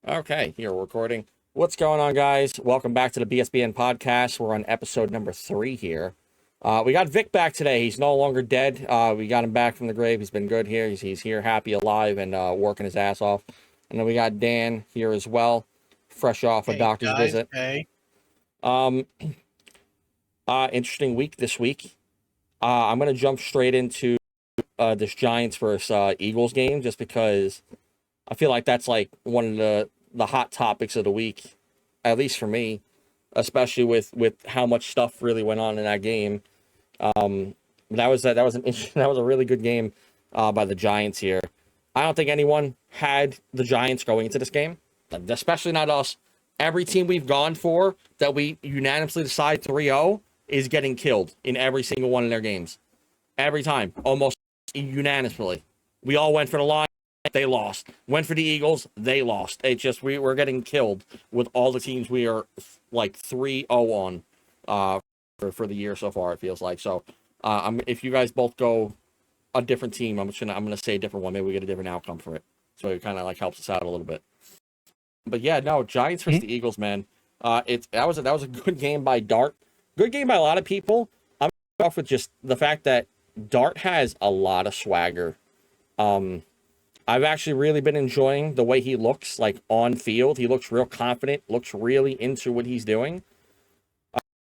Okay, here we're recording. What's going on, guys? Welcome back to the BSBN Podcast. We're on episode number 3 here. We got Vic back today. He's no longer dead. We got him back from the grave. He's been good here. He's here, happy, alive, and working his ass off. And then we got Dan here as well, fresh off a doctor's visit. Hey. Interesting week this week. I'm going to jump straight into this Giants versus Eagles game just because I feel like that's like one of the hot topics of the week, at least for me, especially with how much stuff really went on in that game. That was a really good game by the Giants here. I don't think anyone had the Giants going into this game, especially not us. Every team we've gone for that we unanimously decide 3-0 is getting killed in every single one of their games. Every time, almost unanimously. We all went for the Lions. They lost. Went for the Eagles. They lost. It's just we're getting killed with all the teams we are like 3-0 on for the year so far. It feels like so. If you guys both go a different team, I'm gonna say a different one. Maybe we get a different outcome for it. So it kind of like helps us out a little bit. But yeah, no, Giants versus the Eagles, man. That was a good game by Dart. Good game by a lot of people. I'm off with just the fact that Dart has a lot of swagger. I've actually really been enjoying the way he looks, like on field. He looks real confident, looks really into what he's doing.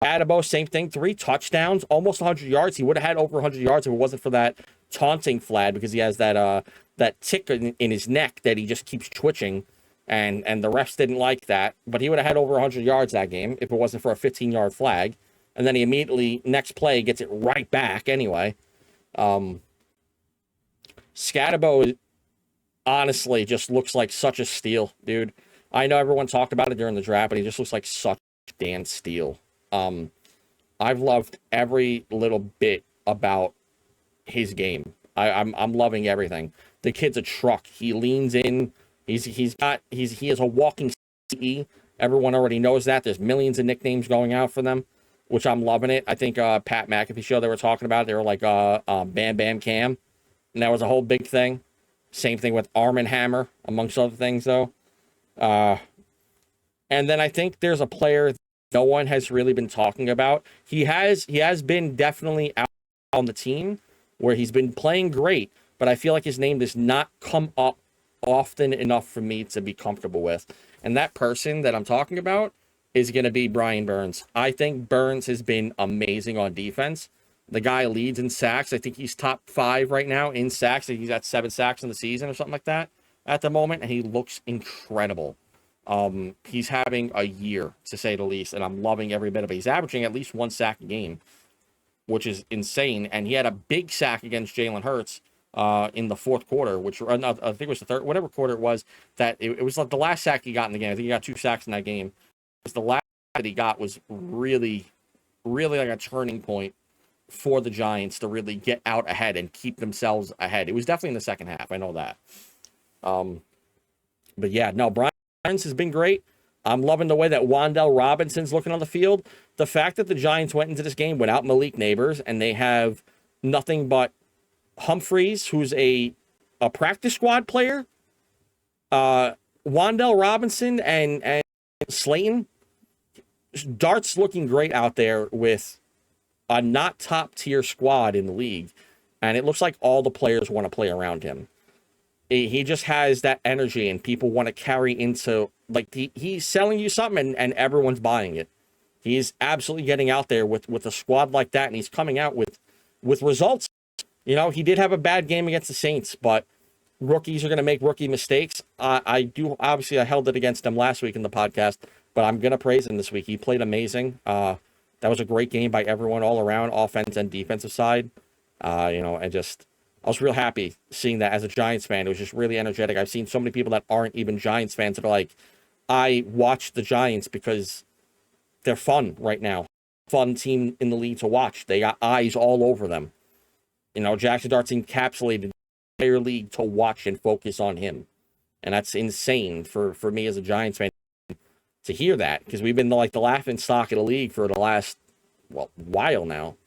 Adebo, same thing, 3 touchdowns, almost 100 yards. He would have had over 100 yards if it wasn't for that taunting flag because he has that tick in his neck that he just keeps twitching, and the refs didn't like that. But he would have had over 100 yards that game if it wasn't for a 15-yard flag. And then he immediately, next play, gets it right back anyway. Scatterbo honestly just looks like such a steal, dude. I know everyone talked about it during the draft, but he just looks like such a damn steal. I've loved every little bit about his game. I'm loving everything. The kid's a truck. He leans in. He is a walking CE. Everyone already knows that. There's millions of nicknames going out for them, which I'm loving it. I think Pat McAfee show they were talking about. They were like Bam Bam Cam, and that was a whole big thing. Same thing with Arm and Hammer, amongst other things, though. And then I think there's a player no one has really been talking about. He has been definitely out on the team where he's been playing great, but I feel like his name does not come up often enough for me to be comfortable with. And that person that I'm talking about is going to be Brian Burns. I think Burns has been amazing on defense. The guy leads in sacks. I think he's top 5 right now in sacks. He's got 7 sacks in the season or something like that at the moment, and he looks incredible. He's having a year, to say the least, and I'm loving every bit of it. He's averaging at least 1 sack a game, which is insane. And he had a big sack against Jalen Hurts in the fourth quarter, which I think it was the third, whatever quarter it was. That it was like the last sack he got in the game. I think he got 2 sacks in that game. Because the last that he got was really, really like a turning point for the Giants to really get out ahead and keep themselves ahead. It was definitely in the second half. I know that. But yeah, no, Brian Burns has been great. I'm loving the way that Wan'Dale Robinson's looking on the field. The fact that the Giants went into this game without Malik Neighbors and they have nothing but Humphreys, who's a practice squad player, Wan'Dale Robinson and Slayton. Dart's looking great out there with a not top tier squad in the league, and it looks like all the players want to play around him. He just has that energy, and people want to carry into, like, he's selling you something, and everyone's buying it. He's absolutely getting out there with a squad like that, and he's coming out with results. You know, he did have a bad game against the Saints, but rookies are going to make rookie mistakes. I held it against him last week in the podcast, but I'm going to praise him this week. He played amazing. That was a great game by everyone all around, offense and defensive side. I was real happy seeing that as a Giants fan. It was just really energetic. I've seen so many people that aren't even Giants fans that are like, I watch the Giants because they're fun right now. Fun team in the league to watch. They got eyes all over them. You know, Jackson Dart's encapsulated the entire league to watch and focus on him. And that's insane for me as a Giants fan to hear that, because we've been like the laughing stock of the league for the last while now.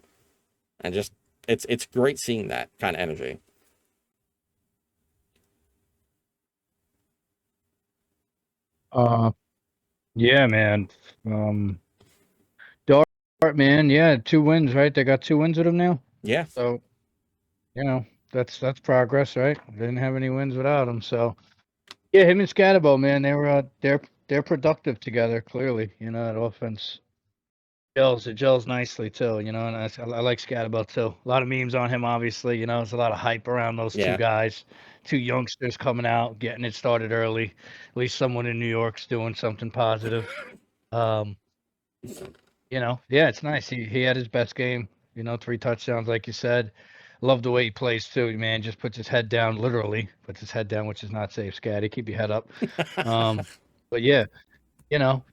And just it's great seeing that kind of energy. Uh, yeah, man. Um, Dart, man. Yeah, 2 wins, right? They got 2 wins with him now. Yeah. So, you know, that's progress, right? They didn't have any wins without him. So, yeah, him and Scatterbo, man, they're productive together. Clearly, that offense it gels nicely too. And I like Scatterbo too. A lot of memes on him, obviously. There's a lot of hype around those two Yeah. guys, two youngsters coming out, getting it started early. At least someone in New York's doing something positive. Um, yeah, it's nice. He had his best game. 3 touchdowns, like you said. Love the way he plays too, man. Just puts his head down, literally puts his head down, which is not safe, Scatty. Keep your head up. Um, but yeah,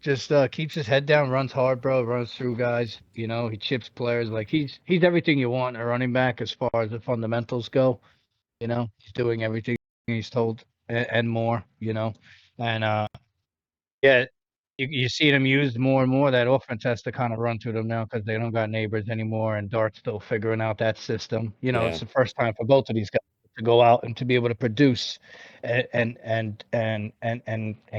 just keeps his head down, runs hard, bro, runs through guys. He chips players. Like he's everything you want in a running back as far as the fundamentals go. He's doing everything he's told and more. And yeah, you see them used more and more. That offense has to kind of run to them now because they don't got neighbors anymore, and Dart's still figuring out that system. Yeah. It's the first time for both of these guys to go out and to be able to produce and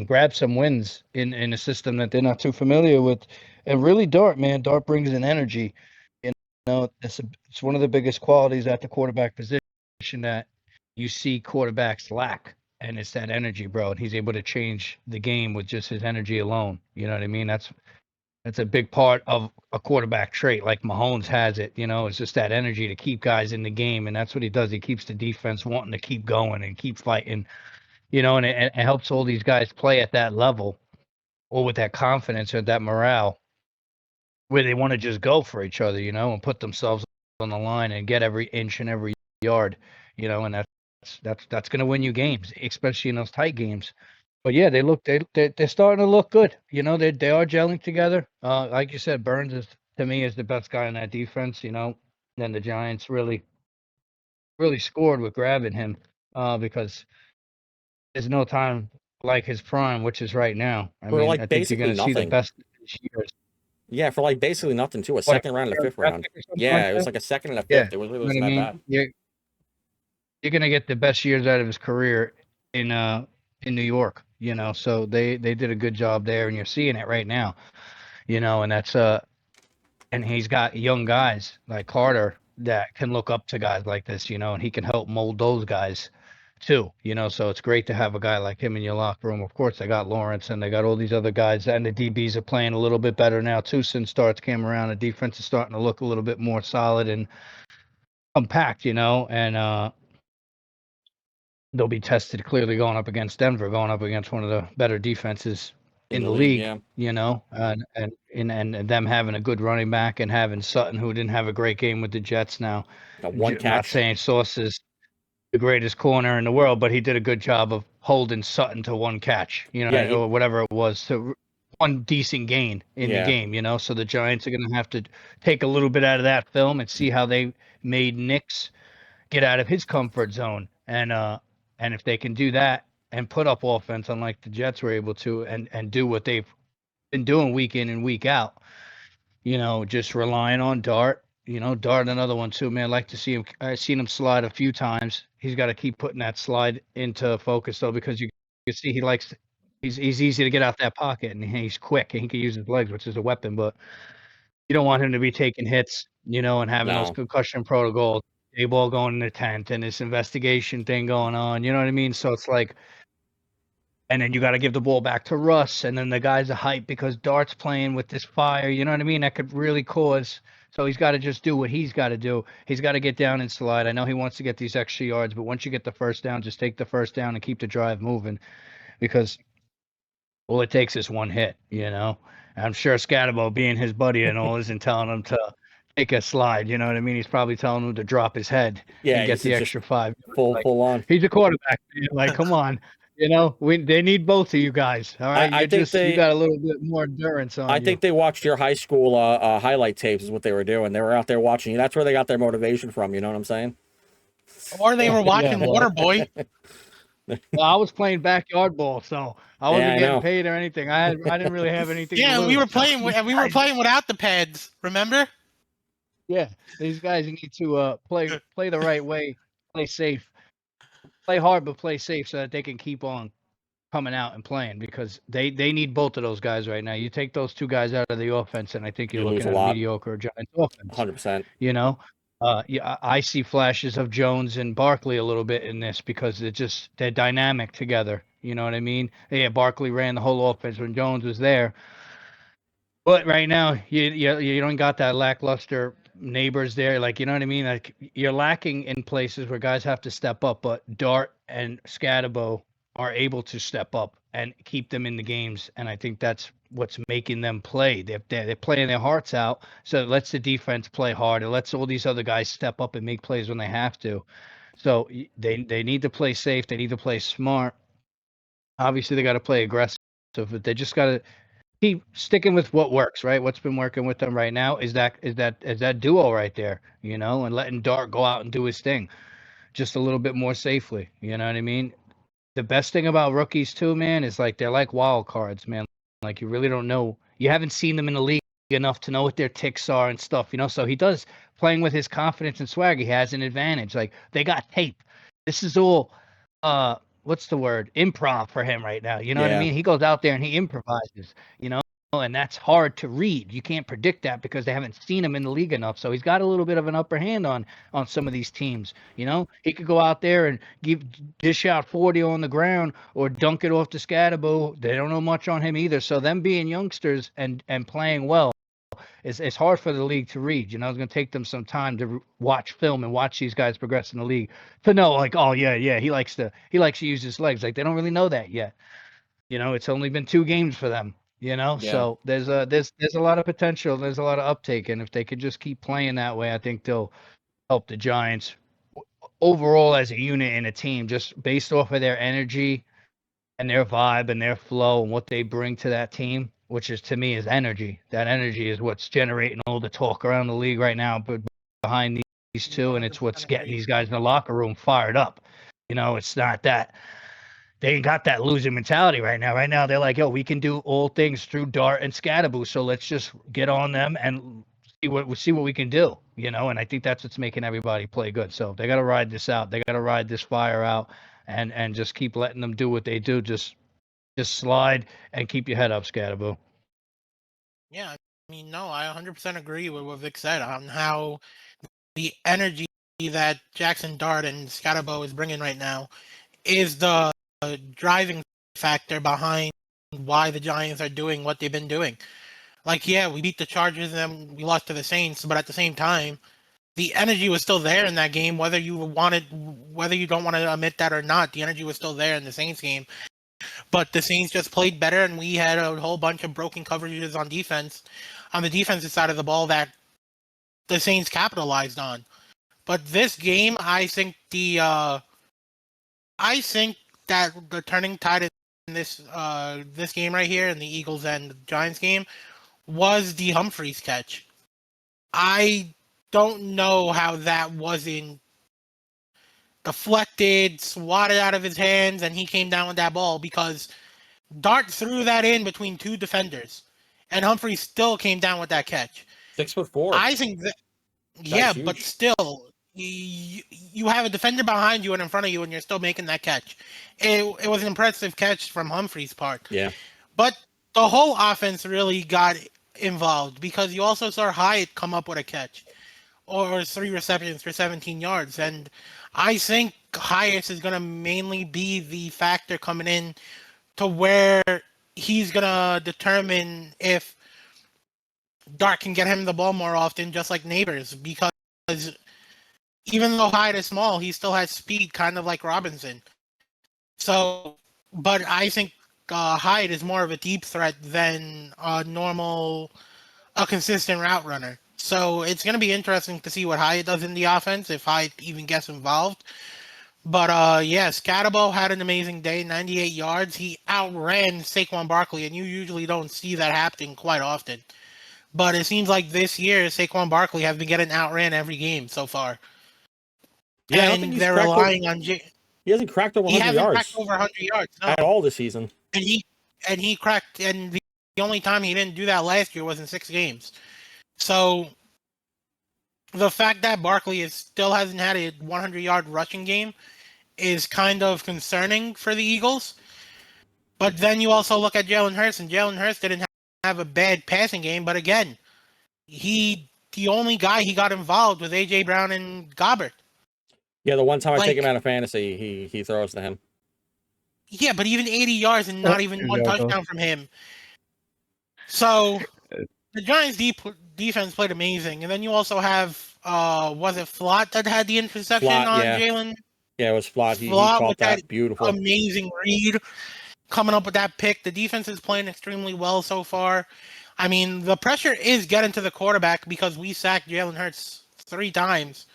grab some wins in a system that they're not too familiar with. And really, Dart brings an energy. It's one of the biggest qualities at the quarterback position that you see quarterbacks lack, and it's that energy, bro. And he's able to change the game with just his energy alone. You know what I mean? That's a big part of a quarterback trait, like Mahomes has it. It's just that energy to keep guys in the game, and that's what he does. He keeps the defense wanting to keep going and keep fighting. And it helps all these guys play at that level or with that confidence or that morale where they want to just go for each other, and put themselves on the line and get every inch and every yard, and that's going to win you games, especially in those tight games. But yeah, they're starting to look good. They are gelling together. Like you said, Burns is to me is the best guy in that defense. Then the Giants really scored with grabbing him, because there's no time like his prime, which is right now. I For mean, like I think you're basically going to see the nothing. best this year. Yeah, for like basically nothing too. A What, a second round and a third fifth draft round. pick or something like Yeah, it was that? like a second and a Yeah, fifth. It really you know what wasn't I that mean. bad. You're going to get the best years out of his career in New York. So they did a good job there, and you're seeing it right now. And that's and he's got young guys like Carter that can look up to guys like this, and he can help mold those guys too. So it's great to have a guy like him in your locker room. Of course, they got Lawrence and they got all these other guys, and the DBs are playing a little bit better now too since starts came around. The defense is starting to look a little bit more solid and compact, and they'll be tested clearly going up against Denver, going up against one of the better defenses In in the the league, league, yeah. and them having a good running back and having Sutton, who didn't have a great game with the Jets now. Got one Not catch. saying Sauce is the greatest corner in the world, but he did a good job of holding Sutton to one catch, Yeah, he or whatever it was, to one decent gain in the yeah. game, So the Giants are going to have to take a little bit out of that film and see how they made Nix get out of his comfort zone, and if they can do that and put up offense, unlike the Jets were able to, and do what they've been doing week in and week out, just relying on Dart. Dart another one too, man. I like to see him. I've seen him slide a few times. He's got to keep putting that slide into focus though, because you can see he likes. He's easy to get out that pocket, and he's quick, and he can use his legs, which is a weapon. But you don't want him to be taking hits, and having those No. concussion protocols, a ball going in the tent, and this investigation thing going on. You know what I mean? So it's like, and then you got to give the ball back to Russ, and then the guys are hyped because Dart's playing with this fire. You know what I mean? That could really cause. So he's got to just do what he's got to do. He's got to get down and slide. I know he wants to get these extra yards, but once you get the first down, just take the first down and keep the drive moving, because all it takes is one hit. I'm sure Scatabo, being his buddy and all, isn't telling him to take a slide. You know what I mean? He's probably telling him to drop his head Yeah, and get it's the just extra 5 yards. full Like, full on. he's a quarterback, man. Like, come on. They need both of you guys. All right, I think you they got a little bit more endurance I on you. think they watched your high school highlight tapes is what they were doing. They were out there watching you. That's where they got their motivation from, you know what I'm saying? Or they were Yeah, watching well, Waterboy. well, I was playing backyard ball, so I Yeah, wasn't I getting know. paid or anything. I didn't really have anything to Yeah, and we lose. were So playing. these And we were guys, playing without the pads. Remember? yeah, these guys need to play the right way, play safe. Play hard but play safe so that they can keep on. coming out and playing because they need both of those guys right now. You take those two guys out of the offense, and I think you're You lose looking a at a lot. mediocre Giants offense. 100%. You know, yeah, I see flashes of Jones and Barkley a little bit in this because they're dynamic together. You know what I mean? Yeah, Barkley ran the whole offense when Jones was there. But right now, you don't got that lackluster neighbors there. Like, you know what I mean? Like, you're lacking in places where guys have to step up, but Dart and Scatabo are able to step up and keep them in the games. And I think that's what's making them play. They're playing their hearts out. So it lets the defense play hard. It lets all these other guys step up and make plays when they have to. So they need to play safe. They need to play smart. Obviously, they got to play aggressive, but they just got to keep sticking with what works, right? What's been working with them right now is that duo right there, and letting Dart go out and do his thing just a little bit more safely. You know what I mean? The best thing about rookies too, man, is like they're like wild cards, man. Like you really don't know. You haven't seen them in the league enough to know what their ticks are and stuff, So he does playing with his confidence and swag. He has an advantage. Like they got tape. This is all what's the word? Improv for him right now. You know what I Yeah. mean? He goes out there and he improvises, and that's hard to read. You can't predict that because they haven't seen him in the league enough. So he's got a little bit of an upper hand on some of these teams. He could go out there and dish out 40 on the ground or dunk it off to Scatabo. They don't know much on him either. So them being youngsters and playing well, it's hard for the league to read. It's going to take them some time to watch film and watch these guys progress in the league to know, like, oh yeah, he likes to use his legs. Like they don't really know that yet. It's only been 2 games for them. Yeah. So there's a lot of potential. There's a lot of uptake, and if they could just keep playing that way, I think they'll help the Giants overall as a unit and a team, just based off of their energy and their vibe and their flow and what they bring to that team, which is to me is energy. That energy is what's generating all the talk around the league right now, but behind these two, and it's what's getting these guys in the locker room fired up. It's not that they ain't got that losing mentality right now. Right now, they're like, yo, we can do all things through Dart and Scatabo, so let's just get on them and see what we can do. And I think that's what's making everybody play good. So they got to ride this out. They got to ride this fire out, and just keep letting them do what they do. Just slide and keep your head up, Scatabo. Yeah, I mean, no, I 100% agree with what Vic said on how the energy that Jackson Dart and Scatabo is bringing right now is the driving factor behind why the Giants are doing what they've been doing. Like, yeah, we beat the Chargers and then we lost to the Saints, but at the same time, the energy was still there in that game, whether you don't want to admit that or not. The energy was still there in the Saints game, but the Saints just played better, and we had a whole bunch of broken coverages on defense, on the defensive side of the ball that the Saints capitalized on. But this game, I think that the turning tide in this game right here, in the Eagles and Giants game, was the Humphreys catch. I don't know how that wasn't deflected, swatted out of his hands, and he came down with that ball, because Dart threw that in between 2 defenders, and Humphreys still came down with that catch. 6'4". I think that, yeah, huge. but still, you have a defender behind you and in front of you, and you're still making that catch. It was an impressive catch from Humphreys' part. Yeah. But the whole offense really got involved, because you also saw Hyatt come up with a catch, or 3 receptions for 17 yards. And I think Hyatt is going to mainly be the factor coming in to where he's going to determine if Dart can get him the ball more often, just like Neighbors, because even though Hyde is small, he still has speed, kind of like Robinson. So, but I think Hyde is more of a deep threat than a consistent route runner. So it's going to be interesting to see what Hyde does in the offense, if Hyde even gets involved. But yeah, Scatabo had an amazing day, 98 yards. He outran Saquon Barkley, and you usually don't see that happening quite often. But it seems like this year, Saquon Barkley has been getting outran every game so far. Yeah, and I don't think they're relying on he hasn't cracked over 100 he hasn't yards. cracked over 100 yards at all this season. And he cracked, and the only time he didn't do that last year was in 6 games. So the fact that Barkley still hasn't had a 100-yard rushing game is kind of concerning for the Eagles. But then you also look at Jalen Hurts, and Jalen Hurts didn't have a bad passing game, but again, the only guy he got involved with AJ Brown and Gobbert. Yeah, the one time I take him Like, out of fantasy, he throws to him. yeah, but even 80 yards and not even one Yeah, touchdown from him. So the Giants' defense played amazing, and then you also have was it Flott that had the interception Flott, on yeah. Jalen? Yeah, it was Flott. He Flott caught with that beautiful. amazing read, coming up with that pick. The defense is playing extremely well so far. I mean, the pressure is getting to the quarterback because we sacked Jalen Hurts 3 times,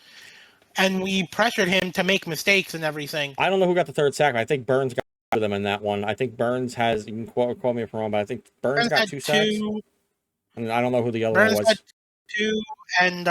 and we pressured him to make mistakes and everything. I don't know who got the third sack. I think Burns got them in that one. I think Burns has. You can quote me if I'm wrong, but I think Burns got 2 sacks. And I don't know who the other one was. Got 2, and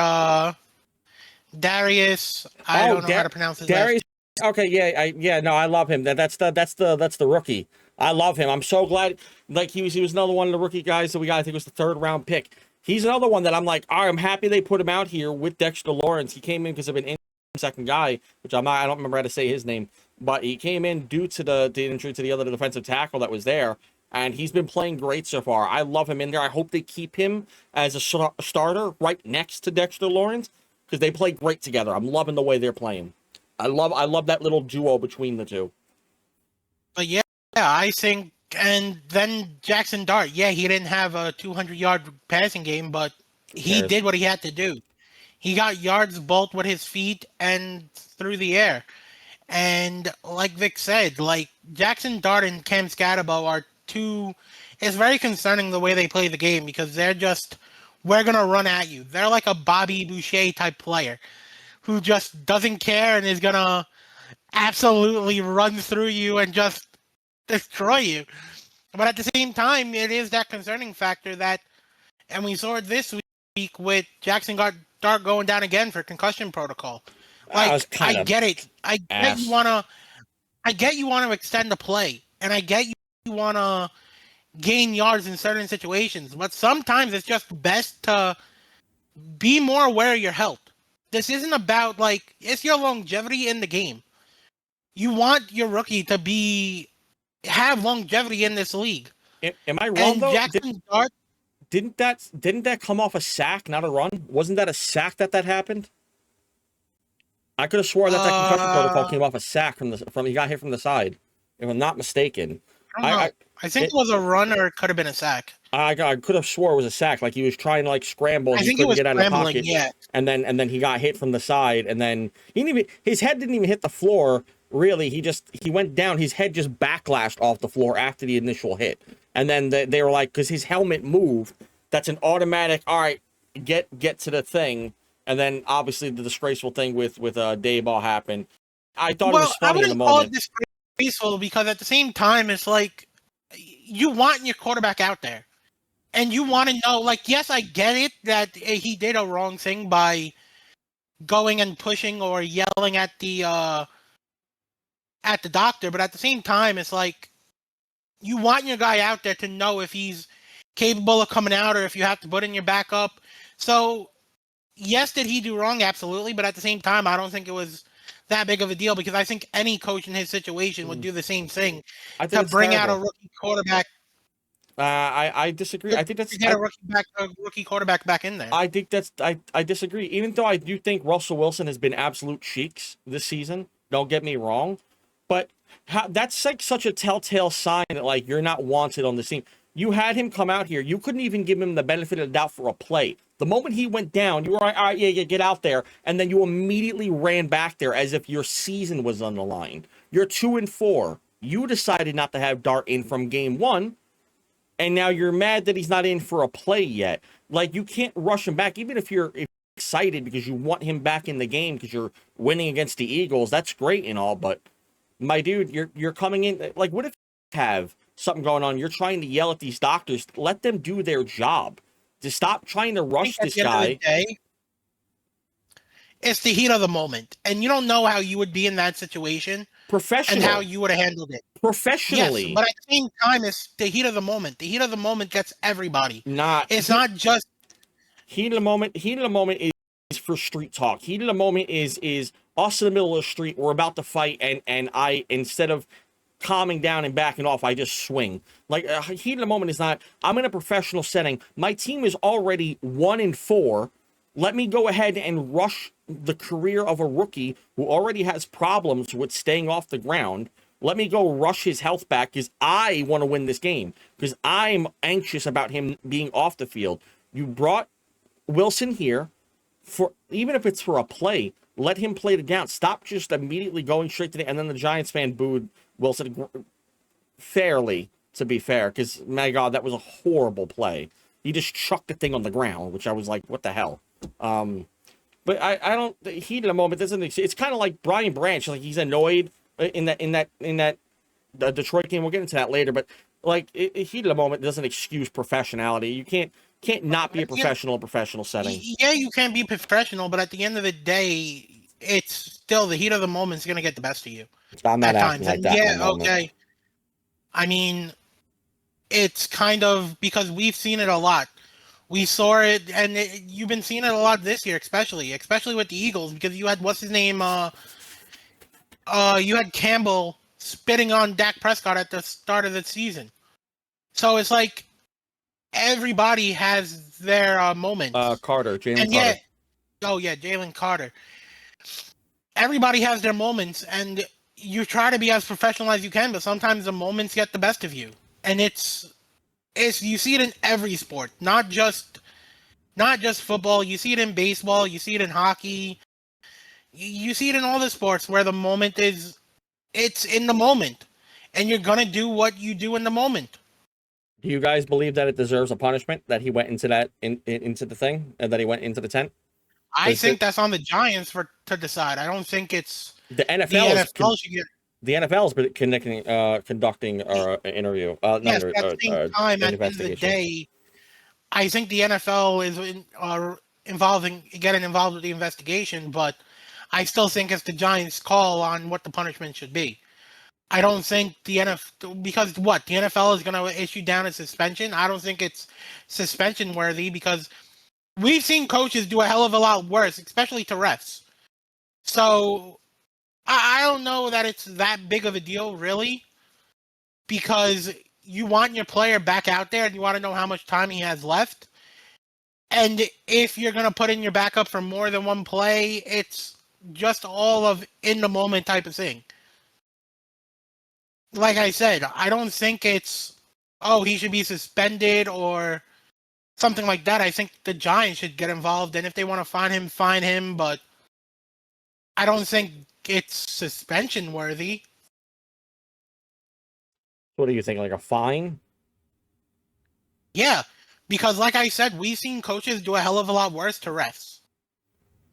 Darius. I don't know how to pronounce his Darius. last. Okay, no, I love him. That's the rookie. I love him. I'm so glad. Like he was another one of the rookie guys that we got. I think it was the 3rd round pick. He's another one that I'm like, all right, I'm happy they put him out here with Dexter Lawrence. He came in because of an second guy, which I don't remember how to say his name, but he came in due to the injury to the other defensive tackle that was there, and he's been playing great so far. I love him in there. I hope they keep him as a starter right next to Dexter Lawrence because they play great together. I'm loving the way they're playing. I love that little duo between the two. But yeah, I think, and then Jackson Dart. Yeah, he didn't have a 200-yard passing game, but he did what he had to do. He got yards both with his feet and through the air. And like Vic said, like Jackson Dart and Cam Scatterbo are two. It's very concerning the way they play the game because they're just, we're going to run at you. They're like a Bobby Boucher type player who just doesn't care and is going to absolutely run through you and just destroy you. But at the same time, it is that concerning factor that, and we saw it this week with Jackson Dart going down again for concussion protocol. Like, I get it. I get you want to extend the play, and I get you want to gain yards in certain situations, but sometimes it's just best to be more aware of your health. This isn't about, like, it's your longevity in the game. You want your rookie to have longevity in this league. Am I wrong, though? Jackson Dart, didn't that come off a sack, not a run? Wasn't that a sack that happened? I could have sworn that concussion protocol came off a sack from he got hit from the side, if I'm not mistaken. I think it was a run or it could have been a sack. I could have swore it was a sack. Like he was trying to like scramble. I think he couldn't get out of the pocket. Yeah. And then he got hit from the side, and then his head didn't even hit the floor. Really, he went down. His head just backlashed off the floor after the initial hit, and then they were like, because his helmet moved. That's an automatic. All right, get to the thing. And then obviously the disgraceful thing with Dayball happened. I thought it was funny in the moment. I wouldn't call it disgraceful because at the same time, it's like you want your quarterback out there, and you want to know. Like, yes, I get it that he did a wrong thing by going and pushing or yelling at the doctor, but at the same time, it's like you want your guy out there to know if he's capable of coming out or if you have to put in your backup. So. Yes, did he do wrong? Absolutely. But at the same time, I don't think it was that big of a deal because I think any coach in his situation would do the same thing to bring out a rookie quarterback. I disagree. I think that's get a rookie quarterback back in there. I think I disagree. Even though I do think Russell Wilson has been absolute cheeks this season. Don't get me wrong, but that's like such a telltale sign that like you're not wanted on the team. You had him come out here. You couldn't even give him the benefit of the doubt for a play. The moment he went down, you were like, all right, yeah, get out there. And then you immediately ran back there as if your season was on the line. You're 2-4. You decided not to have Dart in from game 1. And now you're mad that he's not in for a play yet. Like, you can't rush him back, even if you're excited because you want him back in the game because you're winning against the Eagles. That's great and all, but my dude, you're coming in. Like, what if you have something going on? You're trying to yell at these doctors. Let them do their job. To stop trying to rush this guy. It's the heat of the moment. And you don't know how you would be in that situation. Professionally. And how you would have handled it. Professionally. Yes, but at the same time, it's the heat of the moment. The heat of the moment gets everybody. It's not just... Heat of the moment is for street talk. Heat of the moment is us in the middle of the street. We're about to fight. And I, instead of calming down and backing off. I just swing. Like, heat of the moment is not, I'm in a professional setting. My team is already 1-4. Let me go ahead and rush the career of a rookie who already has problems with staying off the ground. Let me go rush his health back because I want to win this game, because I'm anxious about him being off the field. You brought Wilson here for, even if it's for a play, let him play it down. Stop just immediately going straight to the, and then the Giants fan booed Wilson fairly, to be fair, because, my God, that was a horrible play. He just chucked the thing on the ground, which I was like, what the hell? But I don't, the heat of the moment doesn't, it's kind of like Brian Branch, like he's annoyed in that the Detroit game. We'll get into that later, but like heat of the moment doesn't excuse professionality. You can't not be a professional in a professional setting. Yeah, you can be professional, but at the end of the day, it's still the heat of the moment is going to get the best of you. I'm not at acting times. like that. Yeah, okay. I mean, it's kind of because we've seen it a lot. We saw it, and you've been seeing it a lot this year, especially with the Eagles, because you had what's his name, you had Campbell spitting on Dak Prescott at the start of the season. So it's like everybody has their moments. Jalen Carter. Jalen Carter. Everybody has their moments, and you try to be as professional as you can, but sometimes the moments get the best of you, and it's you see it in every sport, not just football. You see it in baseball. You see it in hockey. You see it in all the sports where the moment it's in the moment, and you're gonna do what you do in the moment. Do you guys believe that it deserves a punishment that he went into that into the thing, and that he went into the tent? I think that's on the Giants to decide. I don't think it's the NFL. The NFL is conducting an interview. Yes, at the same time, at the end of the day, I think the NFL is getting involved with the investigation, but I still think it's the Giants' call on what the punishment should be. I don't think the NFL, because the NFL is going to issue down a suspension. I don't think it's suspension worthy, because we've seen coaches do a hell of a lot worse, especially to refs. So I don't know that it's that big of a deal, really, because you want your player back out there and you want to know how much time he has left. And if you're going to put in your backup for more than one play, it's just all of in the moment type of thing. Like I said, I don't think it's, he should be suspended or something like that. I think the Giants should get involved, and if they want to fine him, but I don't think it's suspension worthy. What do you think, like a fine? Yeah, because like I said, we've seen coaches do a hell of a lot worse to refs.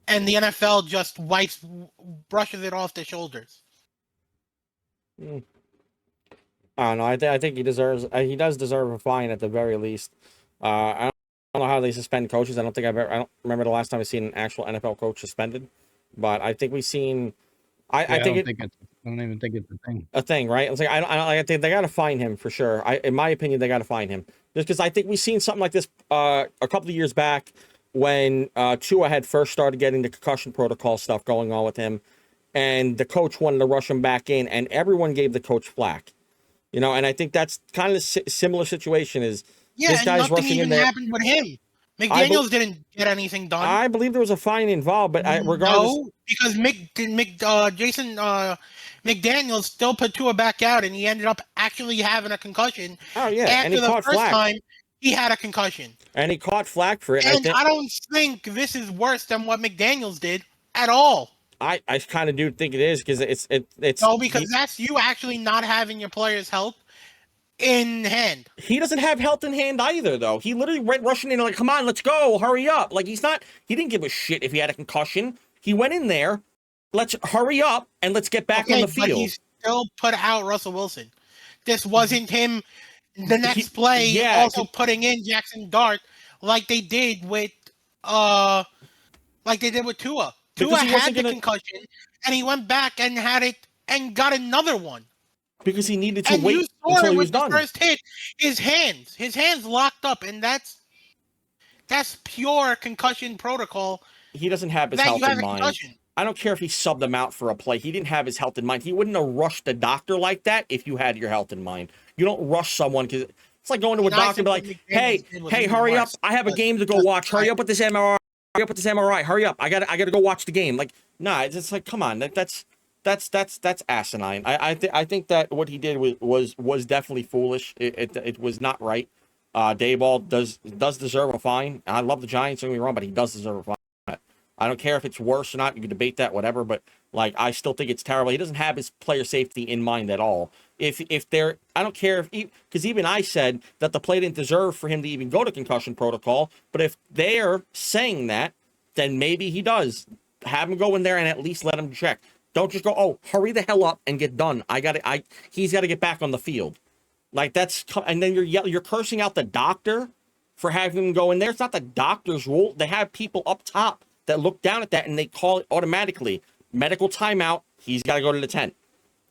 And the NFL just brushes it off their shoulders. I don't know. I think he does deserve a fine at the very least. I don't know how they suspend coaches. I don't remember the last time I've seen an actual NFL coach suspended. But I think we've seen. I don't even think it's a thing. A thing, right? It's like I think they got to fine him for sure. In my opinion, they got to fine him, just because I think we've seen something like this a couple of years back when Tua had first started getting the concussion protocol stuff going on with him, and the coach wanted to rush him back in, and everyone gave the coach flack. And I think that's kind of a similar situation. Is this guy's rushing in there? Nothing even happened with him. McDaniels didn't get anything done. I believe there was a fine involved, but regardless, no, because Jason McDaniels still put Tua back out, and he ended up actually having a concussion. Oh yeah, and he caught flack. Time he had a concussion, and he caught flack for it. And I don't think this is worse than what McDaniels did at all. I kind of do think it is, because it's that's you actually not having your players' health in hand. He doesn't have health in hand either, though. He literally went rushing in like, come on, let's go, hurry up. Like, he didn't give a shit if he had a concussion. He went in there, let's hurry up and let's get back on the field. But he still put out Russell Wilson. This wasn't him the next play putting in Jackson Dart like they did with Tua. Tua had the concussion, and he went back and had it and got another one. Because he needed to wait until he was done. The first hit, his hands locked up, and that's pure concussion protocol. He doesn't have his health in mind. I don't care if he subbed him out for a play. He didn't have his health in mind. He wouldn't have rushed the doctor like that if you had your health in mind. You don't rush someone because it's like going to a doctor and be like, hey, hurry up. I have a game to go watch. Hurry up with this MRI. Hurry up with this MRI. Hurry up. I gotta go watch the game. Like, nah, it's like, come on. That's asinine. I think that what he did was definitely foolish. It was not right. Dayball does deserve a fine. I love the Giants, don't get me wrong, but he does deserve a fine. I don't care if it's worse or not. You can debate that, whatever. But like, I still think it's terrible. He doesn't have his player safety in mind at all. If they're, I don't care if, because even I said that the play didn't deserve for him to even go to concussion protocol. But if they're saying that, then maybe he does. Have him go in there and at least let him check. Don't just go, oh, hurry the hell up and get done. He's got to get back on the field. Like, that's, and then you're cursing out the doctor for having him go in there. It's not the doctor's rule. They have people up top that look down at that and they call it automatically medical timeout. He's got to go to the tent.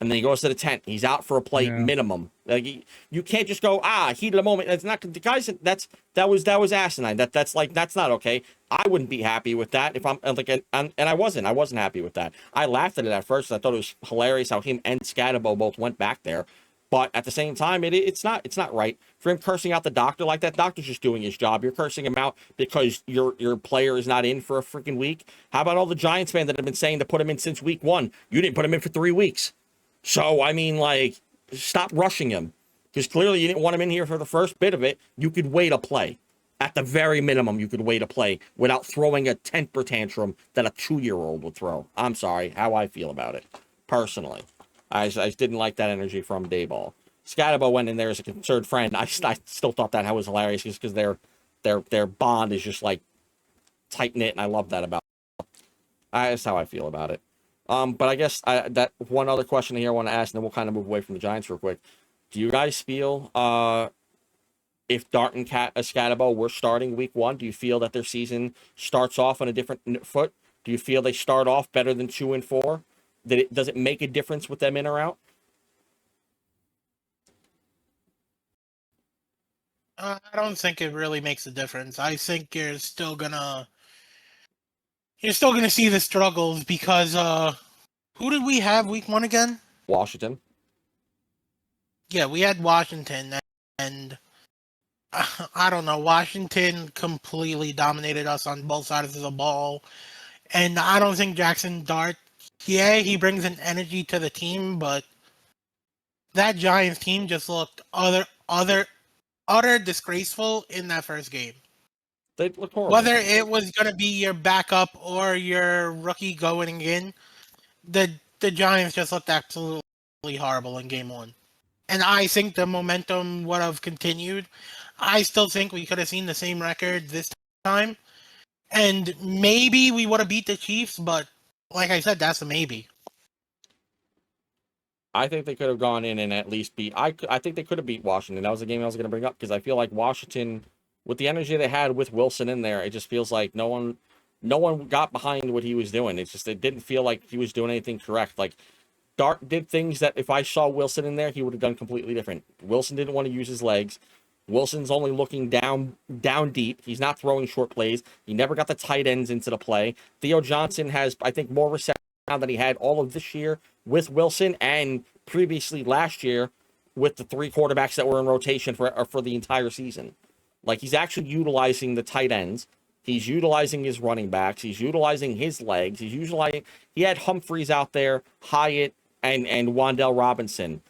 And then he goes to the tent. He's out for a play minimum. Like, you can't just go, heat of the moment. That's not the guys. That was asinine. That's not okay. I wouldn't be happy with that if I'm like, and I wasn't happy with that. I laughed at it at first. I thought it was hilarious how him and Scatabo both went back there. But at the same time, it's not right for him cursing out the doctor like that. Doctor's just doing his job. You're cursing him out because your player is not in for a freaking week. How about all the Giants fans that have been saying to put him in since week 1? You didn't put him in for 3 weeks. So, I mean, like, stop rushing him. Because clearly you didn't want him in here for the first bit of it. You could wait a play. At the very minimum, you could wait a play without throwing a temper tantrum that a 2-year-old would throw. I'm sorry, how I feel about it, personally. I just didn't like that energy from Dayball. Scatabo went in there as a concerned friend. I still thought that was hilarious just because their bond is just like tight-knit, and I love that about it. That's how I feel about it. But I guess that one other question here I want to ask, and then we'll kind of move away from the Giants real quick. Do you guys feel if Dart and Scatabo were starting week 1, do you feel that their season starts off on a different foot? Do you feel they start off better than 2-4? Does it make a difference with them in or out? I don't think it really makes a difference. I think you're still gonna see the struggles because who did we have week 1 again? Washington. Yeah, we had Washington, and I don't know. Washington completely dominated us on both sides of the ball, and I don't think Jackson Dart. Yeah, he brings an energy to the team, but that Giants team just looked utter disgraceful in that first game. They look horrible. Whether it was going to be your backup or your rookie going in, the Giants just looked absolutely horrible in game 1. And I think the momentum would have continued. I still think we could have seen the same record this time. And maybe we would have beat the Chiefs, but like I said, that's a maybe. I think they could have gone in and at least beat. I think they could have beat Washington. That was the game I was going to bring up because I feel like Washington, with the energy they had with Wilson in there, it just feels like no one got behind what he was doing. It didn't feel like he was doing anything correct. Like, Dart did things that if I saw Wilson in there, he would have done completely different. Wilson didn't want to use his legs. Wilson's only looking down deep. He's not throwing short plays. He never got the tight ends into the play. Theo Johnson has, I think, more reception now than he had all of this year with Wilson and previously last year with the 3 quarterbacks that were in rotation for the entire season. Like, he's actually utilizing the tight ends. He's utilizing his running backs. He's utilizing his legs. He had Humphreys out there, Hyatt, and Wan'Dale Robinson.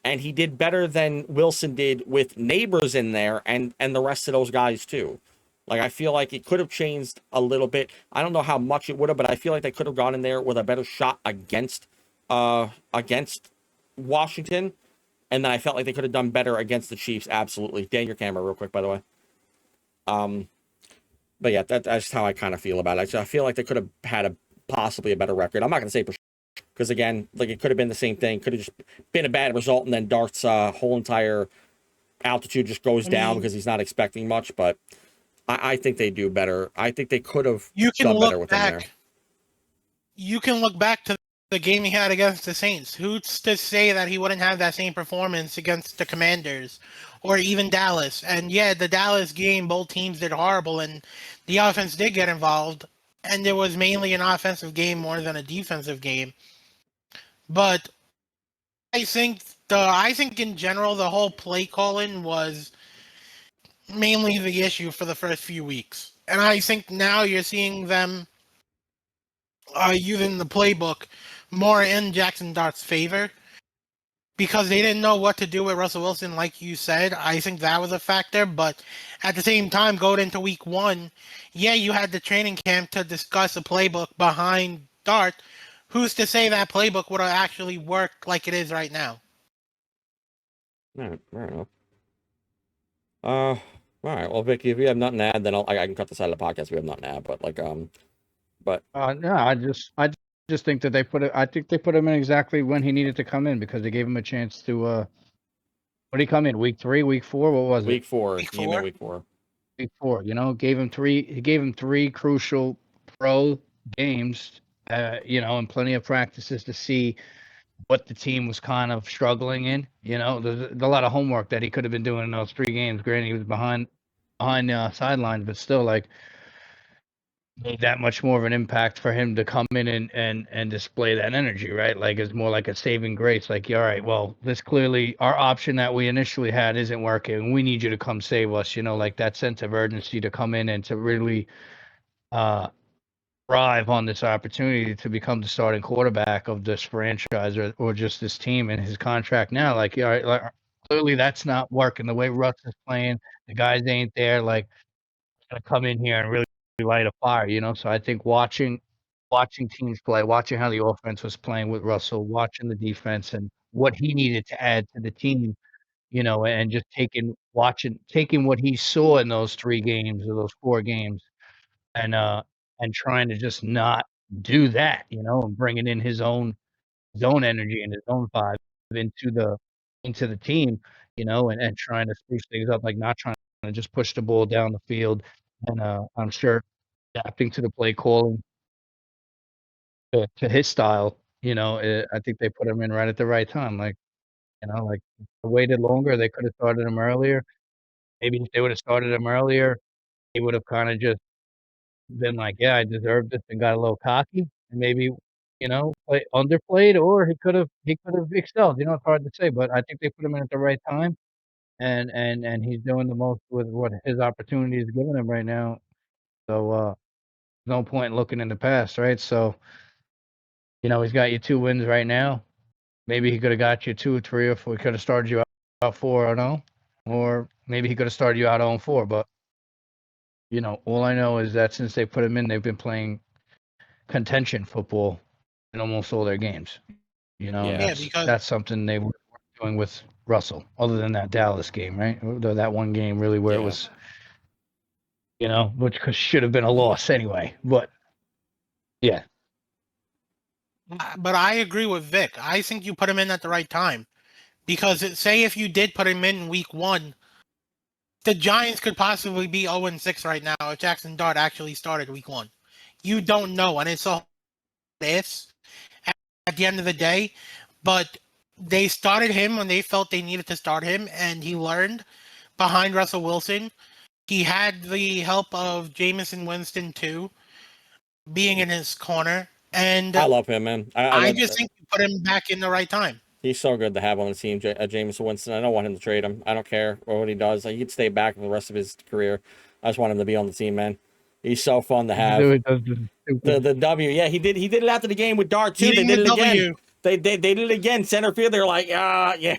And he did better than Wilson did with Neighbors in there and the rest of those guys too. Like, I feel like it could have changed a little bit. I don't know how much it would have, but I feel like they could have gone in there with a better shot against Washington. And then I felt like they could have done better against the Chiefs. Absolutely. Dan, your camera real quick, by the way. But yeah, that's just how I kind of feel about it. I feel like they could have had possibly a better record. I'm not going to say for sure, because again, like, it could have been the same thing. Could have just been a bad result, and then Dart's whole entire altitude just goes down because he's not expecting much. But I think they do better. I think they could have done better with him there. You can look back to the game he had against the Saints. Who's to say that he wouldn't have that same performance against the Commanders or even Dallas? And yeah, the Dallas game, both teams did horrible, and the offense did get involved. and it was mainly an offensive game more than a defensive game. But I think in general the whole play calling was mainly the issue for the first few weeks. And I think now you're seeing them using the playbook more in Jackson Dart's favor because they didn't know what to do with Russell Wilson, like you said. I think that was a factor. But at the same time, going into week 1, yeah, you had the training camp to discuss a playbook behind Dart. Who's to say that playbook would have actually worked like it is right now? Fair enough. All right. Well, Vicky, if you have nothing to add, then I can cut this out of the podcast. If we have nothing to add, but No, I just think that I think they put him in exactly when he needed to come in because they gave him a chance to. What did he come in? Week 3, week 4? What was week it? 4, Week you mean 4? week 4. Week 4. You know, gave him 3. He gave him 3 crucial pro games. And plenty of practices to see what the team was kind of struggling in. You know, there's a lot of homework that he could have been doing in those 3 games. Granted, he was behind sidelines, but still, like, made that much more of an impact for him to come in and display that energy, right? Like, it's more like a saving grace. Like, all right, well, this clearly our option that we initially had isn't working. We need you to come save us. You know, like that sense of urgency to come in and to really thrive on this opportunity to become the starting quarterback of this franchise or just this team and his contract now. Like, all right, like, clearly that's not working. The way Russ is playing, the guys ain't there. Like, gonna come in here and really light a fire, you know. So I think watching teams play, watching how the offense was playing with Russell, watching the defense and what he needed to add to the team, you know, and just taking what he saw in those 3 games or those 4 games and trying to just not do that, you know, and bringing in his own energy and his own vibe into the team, you know, and trying to spruce things up, like not trying to just push the ball down the field. And I'm sure adapting to the play calling to his style, you know, I think they put him in right at the right time. Like, you know, like if they waited longer, they could have started him earlier. Maybe if they would have started him earlier, he would have kind of just been like, yeah, I deserved this and got a little cocky and maybe, you know, underplayed, or he could have excelled. You know, it's hard to say, but I think they put him in at the right time, and he's doing the most with what his opportunity is giving him right now. So no point in looking in the past, right? So, you know, he's got you 2 wins right now. Maybe he could have got you 2 or 3 or 4. He could have started you out 4-0, or maybe he could have started you out 0-4. But, you know, all I know is that since they put him in, they've been playing contention football in almost all their games. You know, and Yeah. Yeah, because that's something they were doing with Russell, other than that Dallas game, right? That one game really where it Yeah. was, you know, which should have been a loss anyway. But yeah, but I agree with Vic. I think you put him in at the right time because say if you did put him in week 1, the Giants could possibly be 0-6 right now if Jackson Dart actually started week 1. You don't know, and it's all ifs at the end of the day. But they started him when they felt they needed to start him, and he learned behind Russell Wilson. He had the help of Jameson Winston too, being in his corner, and I love him, man. I just think you put him back in the right time. He's so good to have on the team, Jameson Winston. I don't want him to trade him. I don't care what he does. Like, he could stay back for the rest of his career. I just want him to be on the team, man. He's so fun to have. The W, yeah, he did it after the game with Dart too. They did it again. They did it again. Center field. They're like, yeah.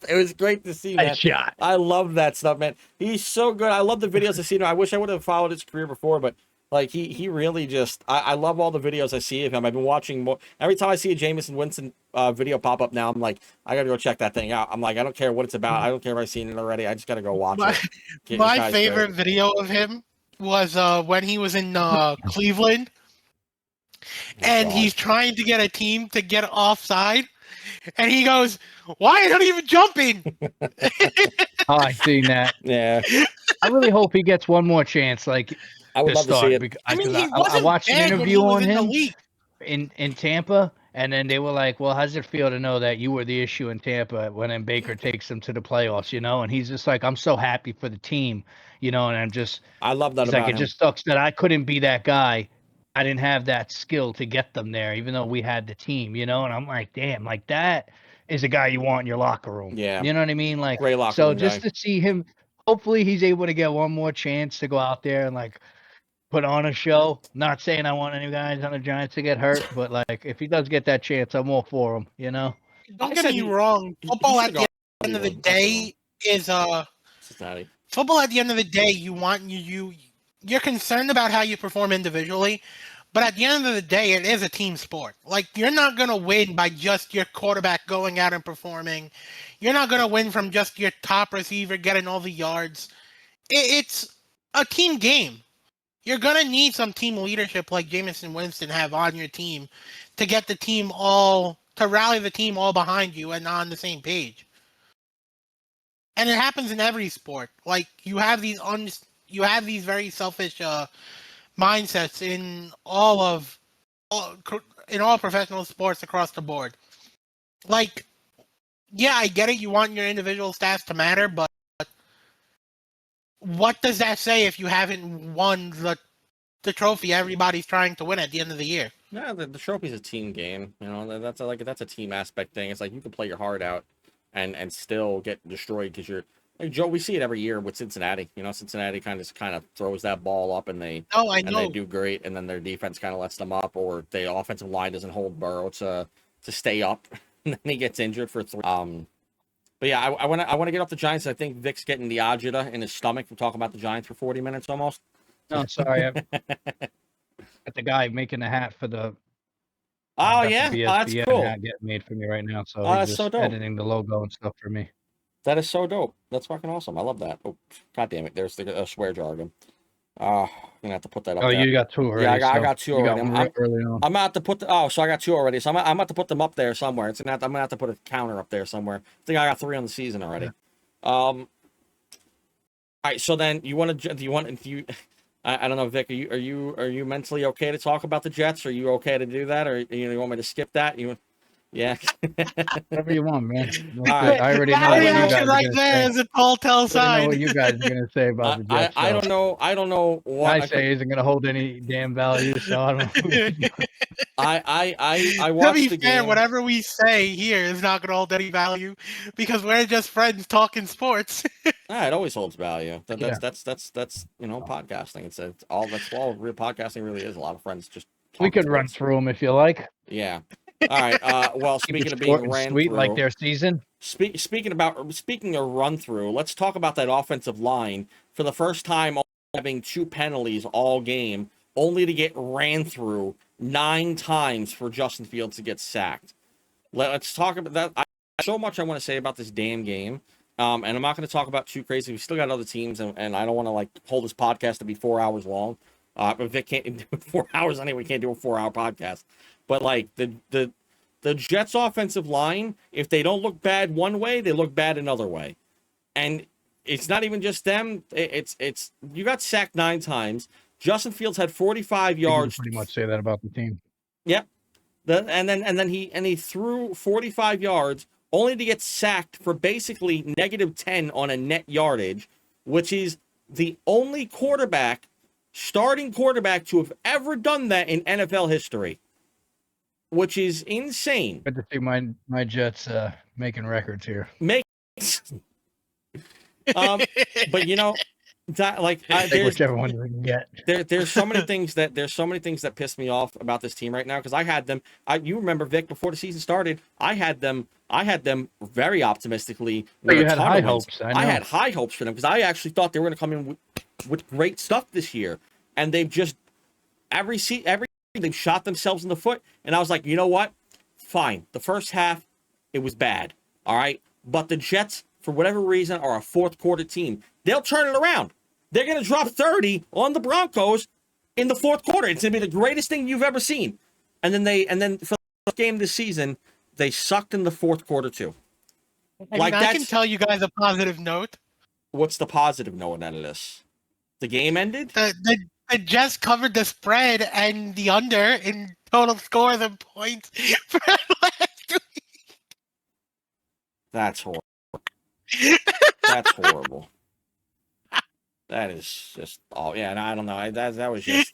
It was great to see, man. nice shot. I love that stuff, man. He's so good. I love the videos I see him. I wish I would have followed his career before, but like he really just I love all the videos I see of him. I've been watching more. Every time I see a Jameson Winston video pop up now, I'm like, I gotta go check that thing out. I'm like, I don't care what it's about. I don't care if I've seen it already. I just gotta go watch it. My favorite video of him was when he was in Cleveland, and he's trying to get a team to get offside, and he goes, "Why are you not even jumping?" Oh, I seen that. Yeah, I really hope he gets one more chance. Like, I would love to see it. I mean, he I wasn't watched an bad when interview he was on in the him league. in Tampa, And then they were like, well, how's it feel to know that you were the issue in Tampa when then Baker takes them to the playoffs, you know? And he's just like, I'm so happy for the team, you know, and I love that he's like, about it him. just sucks that I couldn't be that guy. I didn't have that skill to get them there, even though we had the team, you know? And I'm like, damn, like that is a guy you want in your locker room. Yeah. You know what I mean? Like, Great locker so room just guy. to see him, hopefully he's able to get one more chance to go out there and like put on a show. Not saying I want any guys on the Giants to get hurt, but like if he does get that chance, I'm all for him, you know? Don't get me wrong. He Football should at the go end of the Hollywood. That's wrong. day is Cincinnati. football at the end of the day, you're concerned about how you perform individually, but at the end of the day, it is a team sport. Like, you're not going to win by just your quarterback going out and performing. You're not going to win from just your top receiver getting all the yards. It's a team game. You're going to need some team leadership like Jameson Winston have on your team to get the team to rally the team all behind you and on the same page. And it happens in every sport. Like, you have these very selfish mindsets in all professional sports across the board. Like, yeah, I get it. You want your individual stats to matter, but what does that say if you haven't won the trophy everybody's trying to win at the end of the year? Yeah, the trophy's a team game. You know, that's a team aspect thing. It's like you can play your heart out and still get destroyed because you're like Joe. We see it every year with Cincinnati. You know, Cincinnati kind of throws that ball up and they they do great, and then their defense kind of lets them up, or the offensive line doesn't hold Burrow to stay up, and then he gets injured for 3. But yeah, I want to get off the Giants. I think Vic's getting the agita in his stomach from talking about the Giants for 40 minutes almost. No, sorry. I'm at the guy making the hat for the Oh yeah, that's BSBN cool. hat getting made for me right now. So Oh, he's that's just so dope. editing the logo and stuff for me. That is so dope. That's fucking awesome. I love that. Oh, God damn it. There's the swear jargon. I'm gonna have to put that up. Oh, there. you got 2 already. Yeah, I got 2 already. Early on. I'm about to put so I got 2 already. So I'm about to put them up there somewhere. I'm gonna have to put a counter up there somewhere. I think I got 3 on the season already. Yeah. All right. So then you want to I don't know, Vic. Are you mentally okay to talk about the Jets? Are you okay to do that, or you want me to skip that? Yeah. Whatever you want, man. Right. I already know That what you reaction guys right are there gonna is a tall tell say. I know sign. what you guys are gonna say about the Jets. I don't know. I don't know what I say isn't gonna hold any damn value. So I don't know. I watched to the be fair, game. whatever we say here is not going to hold any value because we're just friends talking sports. It always holds value. That's Yeah. podcasting. That's all real podcasting really is. A lot of friends just. We could run through them if you like. Yeah. All right. Well, speaking of being ran sweet through, like their season. Speaking of run through, let's talk about that offensive line. For the first time, having 2 penalties all game, only to get ran through 9 times for Justin Fields to get sacked. Let's talk about that. So much I want to say about this damn game. And I'm not going to talk about too crazy. We still got other teams, and I don't want to hold this podcast to be 4 hours long. But Vic can't do it 4 hours anyway. We can't do a 4-hour podcast. But the Jets' offensive line, if they don't look bad one way, they look bad another way. And it's not even just them. It's you got sacked 9 times. Justin Fields had 45 yards. You pretty much say that about the team. Yep. And then he threw 45 yards only to get sacked for basically -10 on a net yardage, which is the only starting quarterback to have ever done that in NFL history, which is insane. Good to see my Jets making records here. But that whichever one we can get. There's so many things that piss me off about this team right now because I had them. You remember, Vic, before the season started, I had them very optimistically. You had high hopes. I had high hopes for them because I actually thought they were going to come in with great stuff this year, and they've just they've shot themselves in the foot. And I was like, you know what? Fine. The first half, it was bad. All right, but the Jets, for whatever reason, are a 4th quarter team. They'll turn it around. They're going to drop 30 on the Broncos in the 4th quarter. It's going to be the greatest thing you've ever seen. And then for the game this season, they sucked in the 4th quarter too. I can tell you guys a positive note. What's the positive note out of this? The game ended? The Jets covered the spread and the under in total scores and points for last week. That's horrible. That's horrible. That is just yeah. And I don't know. That was just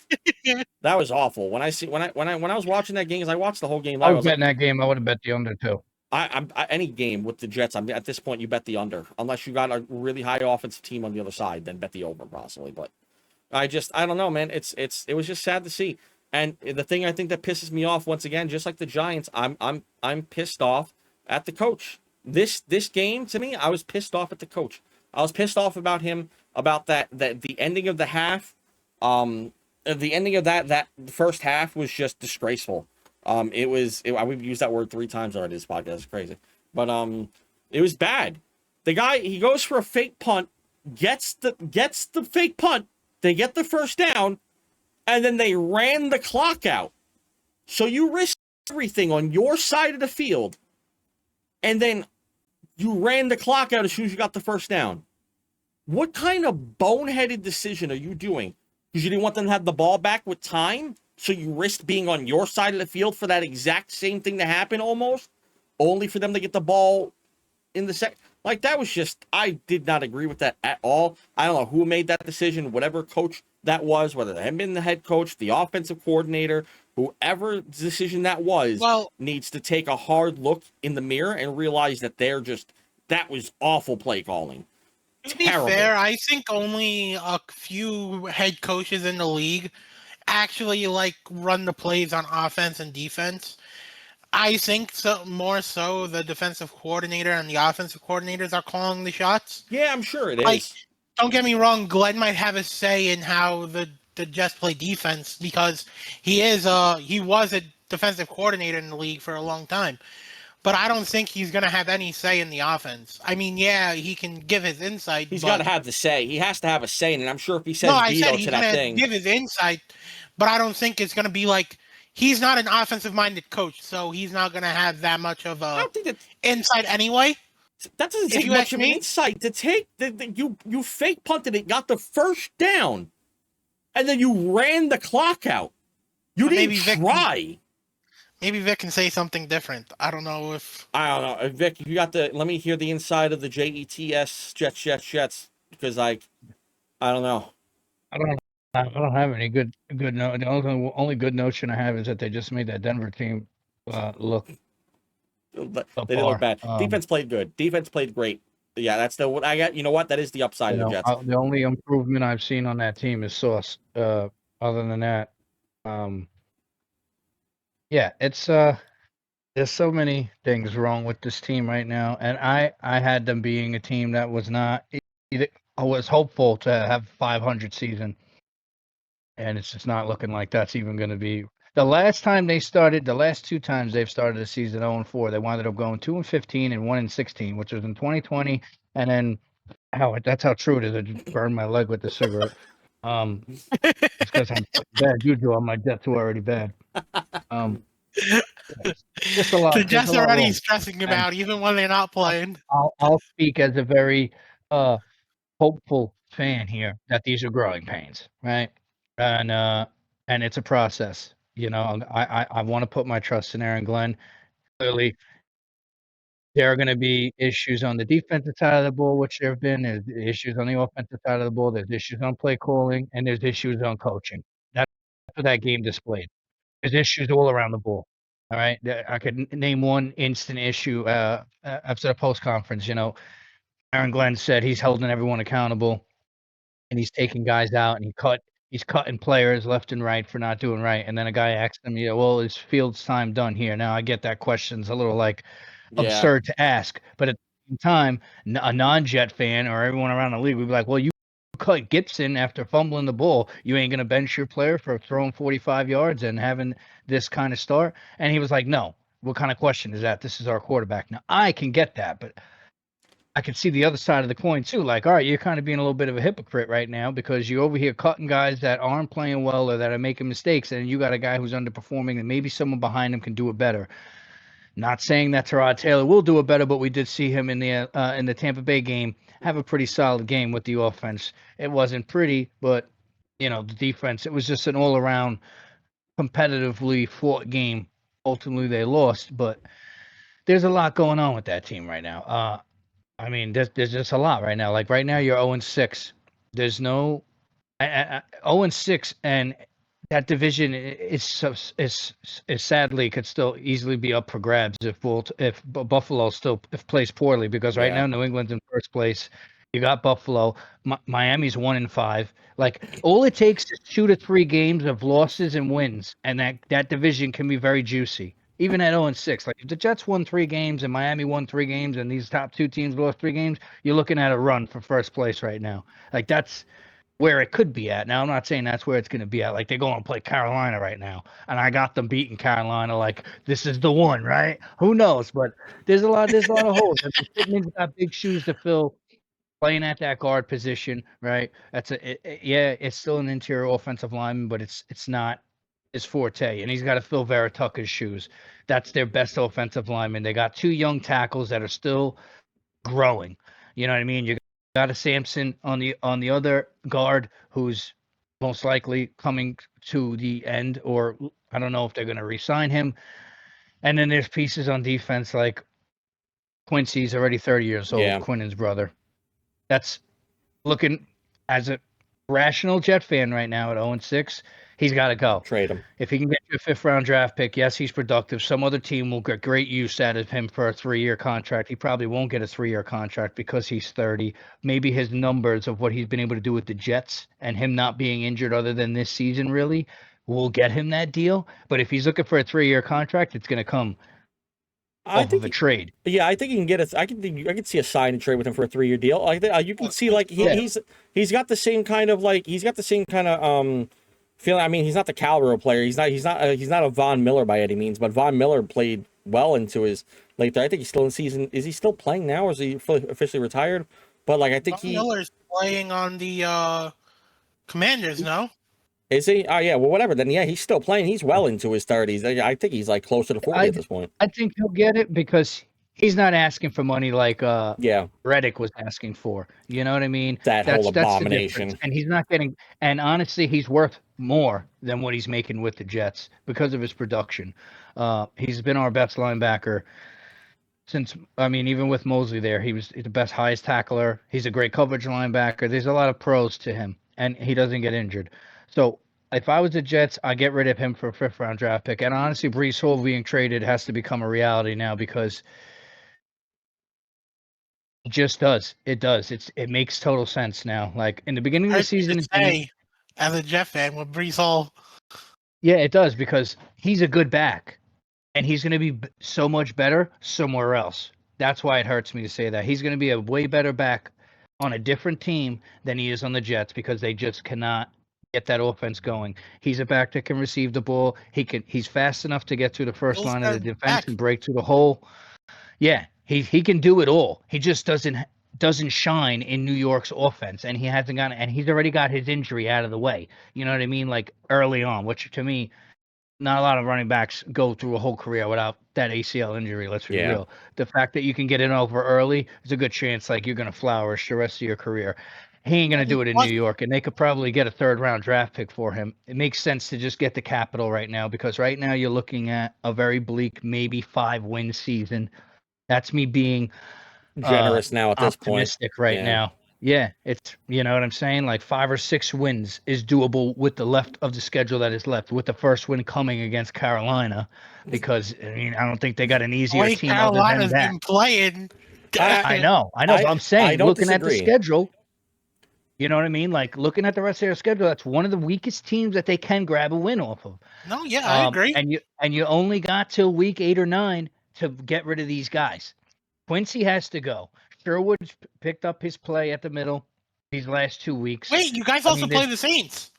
that was awful. When I was watching that game, because I watched the whole game live, I was betting that game. I would have bet the under too. Any game with the Jets, at this point you bet the under, unless you got a really high offensive team on the other side, then bet the over possibly. But I don't know, man. It was just sad to see. And the thing I think that pisses me off once again, just like the Giants, I'm pissed off at the coach. This game to me, I was pissed off at the coach. I was pissed off about him, about that the ending of the half. The ending of that first half was just disgraceful. We've used that word 3 times already this podcast. It's crazy. But it was bad. The guy, he goes for a fake punt, gets the fake punt, they get the first down, and then they ran the clock out. So you risked everything on your side of the field, and then you ran the clock out as soon as you got the first down. What kind of boneheaded decision are you doing? Because you didn't want them to have the ball back with time, so you risked being on your side of the field for that exact same thing to happen almost, only for them to get the ball in the second. Like, that was just, I did not agree with that at all. I don't know who made that decision, whatever coach that was, whether they had been the head coach, the offensive coordinator, whoever decision that was, needs to take a hard look in the mirror and realize that that was awful play calling. To be fair, I think only a few head coaches in the league actually run the plays on offense and defense. I think more so the defensive coordinator and the offensive coordinators are calling the shots. Yeah, I'm sure it is. Don't get me wrong, Glenn might have a say in how the Jets play defense because he was a defensive coordinator in the league for a long time. But I don't think he's going to have any say in the offense. I mean, yeah, he can give his insight. He's got to have the say. He has to have a say, and I'm sure if he says veto to that thing. Give his insight, but I don't think it's going to be he's not an offensive-minded coach, so he's not going to have that much of insight anyway. That doesn't take much of an insight to take. You fake punted it, got the first down, and then you ran the clock out. You didn't try. Maybe Vic can say something different. I don't know. Vic, you got let me hear the inside of the JETS Jets, because I don't know. I don't have any good note. The only good notion I have is that they just made that Denver team look. They didn't look bad. Defense played good. Defense played great. Yeah, that's what I got. You know what? That is the upside of the Jets. The only improvement I've seen on that team is Sauce. Other than that, yeah, it's there's so many things wrong with this team right now, and I had them being a team that was not. I was hopeful to have 500 season, and it's just not looking like that's even going to be. The last 2 times they've started the season 0-4, they wound up going 2-15 and 1-16, which was in 2020, and then that's how true it is. I just burned my leg with the cigarette. It's because I'm bad juju on my Jets who are already bad. Just a lot. The Jets are already stressing him out, even when they're not playing. I'll speak as a very hopeful fan here that these are growing pains, right? And it's a process. You know, I want to put my trust in Aaron Glenn. Clearly, there are going to be issues on the defensive side of the ball, which there have been. There's issues on the offensive side of the ball. There's issues on play calling, and there's issues on coaching. That's what that game displayed. There's issues all around the ball. All right, I could name one instant issue after the post conference. You know, Aaron Glenn said he's holding everyone accountable, and he's taking guys out, and he's cutting players left and right for not doing right. And then a guy asked him, well, is Fields' time done here? Now I get that question's a little absurd to ask, but at the same time, a non-Jet fan or everyone around the league would be like, well, you cut Gibson after fumbling the ball. You ain't going to bench your player for throwing 45 yards and having this kind of start. And he was like, no, what kind of question is that? This is our quarterback. Now, I can get that, but I can see the other side of the coin too. Like, all right, you're kind of being a little bit of a hypocrite right now because you're over here cutting guys that aren't playing well or that are making mistakes, and you got a guy who's underperforming and maybe someone behind him can do it better. Not saying that Tyrod Taylor will do it better, but we did see him in the Tampa Bay game have a pretty solid game with the offense. It wasn't pretty, but, the defense, it was just an all-around competitively fought game. Ultimately, they lost, but there's a lot going on with that team right now. I mean, there's just a lot right now. Like right now, you're 0-6. There's no 0-6, and that division is sadly could still easily be up for grabs if Buffalo still plays poorly, because right Yeah. now New England's in first place. You got Buffalo. Miami's 1-5. Like all it takes is 2 to 3 games of losses and wins, and that division can be very juicy. Even at 0-6, like if the Jets won 3 games and Miami won 3 games, and these top 2 teams lost 3 games, you're looking at a run for first place right now. Like that's where it could be at. Now, I'm not saying that's where it's going to be at. Like they're going to play Carolina right now, and I got them beating Carolina. Like this is the one, right? Who knows? But there's a lot of holes. And Pittman's got big shoes to fill, playing at that guard position, right? It's still an interior offensive lineman, but it's not his forte, and he's got to fill Vera Tucker's shoes. That's their best offensive lineman. They got 2 young tackles that are still growing. You know what I mean? You got a Sampson on the other guard who's most likely coming to the end, or I don't know if they're going to re-sign him. And then there's pieces on defense like Quincy's already 30 years old, Yeah. Quinnen's brother. That's looking as a rational Jet fan right now at 0-6. He's got to go. Trade him. If he can get you a 5th-round draft pick, yes, he's productive. Some other team will get great use out of him for a 3-year contract. He probably won't get a 3-year contract because he's 30. Maybe his numbers of what he's been able to do with the Jets and him not being injured other than this season really will get him that deal. But if he's looking for a 3-year contract, it's going to come off of a trade. Yeah, I think he can get I can see a sign and trade with him for a 3-year deal. Like you can see, like he's got the same kind of feeling. I mean, he's not the caliber of player. He's not a Von Miller by any means, but Von Miller played well into his late. I think he's still in season. Is he still playing now, or is he officially retired? But like, I think Von Miller's playing on the Commanders, no? Is he? Oh, yeah. Well, whatever. Then, yeah, he's still playing. He's well into his 30s. I think he's like closer to 40 at this point. I think he'll get it because he's not asking for money like Reddick was asking for. You know what I mean? That's whole abomination. And he's not getting. And honestly, he's worth more than what he's making with the Jets because of his production. He's been our best linebacker since. I mean, even with Mosley there, he was the best, highest tackler. He's a great coverage linebacker. There's a lot of pros to him, and he doesn't get injured. So if I was the Jets, I'd get rid of him for a 5th-round draft pick. And honestly, Breece Hall being traded has to become a reality now because it just does. It does. It makes total sense now. Like in the beginning of the season, as a Jet fan with Breece Hall. Yeah, it does because he's a good back, and he's going to be so much better somewhere else. That's why it hurts me to say that. He's going to be a way better back on a different team than he is on the Jets because they just cannot get that offense going. He's a back that can receive the ball. He's fast enough to get to the first line of the defense and break through the hole. Yeah, he can do it all. He just doesn't shine in New York's offense, and he's already got his injury out of the way. You know what I mean? Like early on, which to me, not a lot of running backs go through a whole career without that ACL injury. Let's be real. The fact that you can get it over early is a good chance like you're going to flourish the rest of your career. He ain't going to do it in New York, and they could probably get a 3rd-round draft pick for him. It makes sense to just get the capital right now because right now you're looking at a very bleak, maybe 5-win season. That's me being generous now at this point. Optimistic right now. Yeah, it's, you know what I'm saying? Like 5 or 6 wins is doable with the left of the schedule that is left, with the first win coming against Carolina because, I mean, I don't think they got an easier team Carolina's other than that. Been playing. I know. I'm saying, looking at the schedule, you know what I mean? Like looking at the rest of their schedule, that's one of the weakest teams that they can grab a win off of. No, yeah, I agree. And you only got till week 8 or 9 to get rid of these guys. Quincy has to go. Sherwood's picked up his play at the middle these last 2 weeks. Wait, you guys also play the Saints.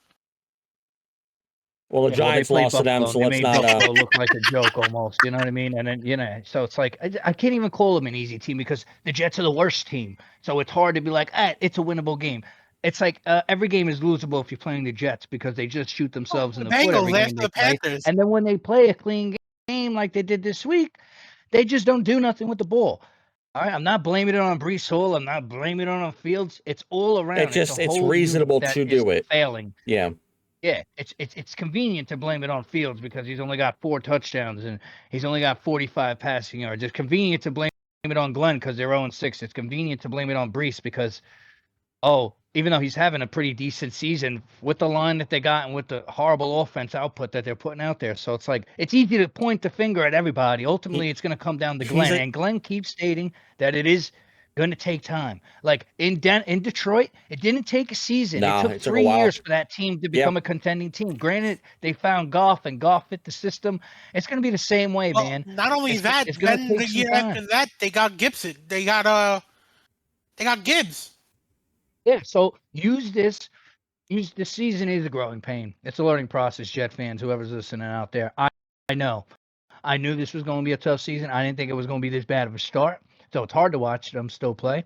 Well, the Giants lost to them, so let's not look like a joke almost. You know what I mean? And then so it's like I can't even call them an easy team because the Jets are the worst team. So it's hard to be like, it's a winnable game. It's like every game is losable if you're playing the Jets because they just shoot themselves in the foot every game they play. And then when they play a clean game like they did this week, they just don't do nothing with the ball. All right, I'm not blaming it on Breece Hall. I'm not blaming it on Fields. It's all around. It's reasonable to do it. Failing. Yeah. Yeah, it's convenient to blame it on Fields because he's only got 4 touchdowns and he's only got 45 passing yards. It's convenient to blame it on Glenn because they're 0-6. It's convenient to blame it on Brees because even though he's having a pretty decent season with the line that they got and with the horrible offense output that they're putting out there. So it's like, it's easy to point the finger at everybody. Ultimately, it's going to come down to Glenn. And Glenn keeps stating that it is going to take time. Like in Detroit, it didn't take a season. No, it took it took a 3 while. years for that team to become a contending team. Granted, they found Goff and Goff fit the system. It's going to be the same way, man. Not only It's that, gonna then take the some year time. after that, they got Gibson. They got Gibbs. Yeah, so use this season is a growing pain. It's a learning process, Jet fans, whoever's listening out there. I know. I knew this was going to be a tough season. I didn't think it was going to be this bad of a start. So it's hard to watch them still play.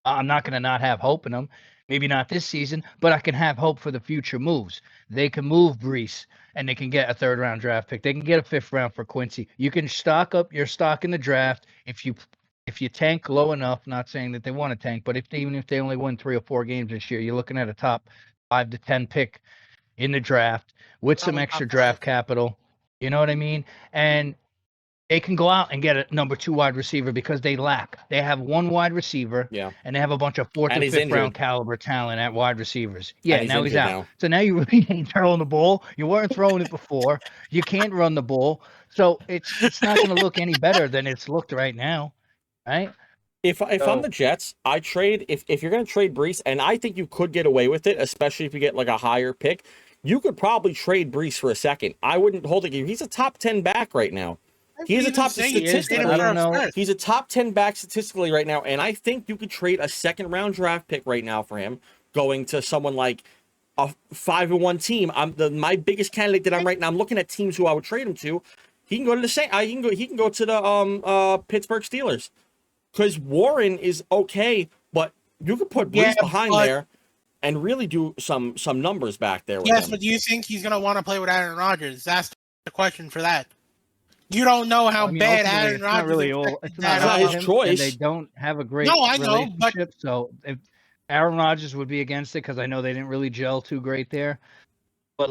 I'm not going to not have hope in them. Maybe not this season, but I can have hope for the future moves. They can move Brees, and they can get a 3rd-round draft pick. They can get a 5th round for Quincy. You can stock up your stock in the draft if you tank low enough. Not saying that they want to tank, but even if they only win 3 or 4 games this year, you're looking at a top 5 to 10 pick in the draft with some Probably extra top draft 5. capital. You know what I mean? And they can go out and get a number 2 wide receiver because they lack. They have 1 wide receiver, and they have a bunch of 4th And and he's 5th injured. round caliber talent at wide receivers. Yeah, And now he's injured out. now. So now you really ain't throwing the ball. You weren't throwing it before. You can't run the ball. So it's not going to look any better than it's looked right now, right? If I'm the Jets, I trade if you're going to trade Brees, and I think you could get away with it, especially if you get like a higher pick. You could probably trade Brees for a second. I wouldn't hold it. He's a top 10 back right now. He's a top statistically. I don't know. He's a top 10 back statistically right now, and I think you could trade a 2nd-round draft pick right now for him, going to someone like a 5-1 team. My biggest candidate that I'm right now. I'm looking at teams who I would trade him to. He can go to the same. He can go to the Pittsburgh Steelers. Because Warren is okay, but you could put Brees behind there and really do some numbers back there with him. But do you think he's going to want to play with Aaron Rodgers? That's the question for that. You don't know how bad Aaron Rodgers is. It's not his choice. And they don't have a great relationship. So if Aaron Rodgers would be against it because I know they didn't really gel too great there. But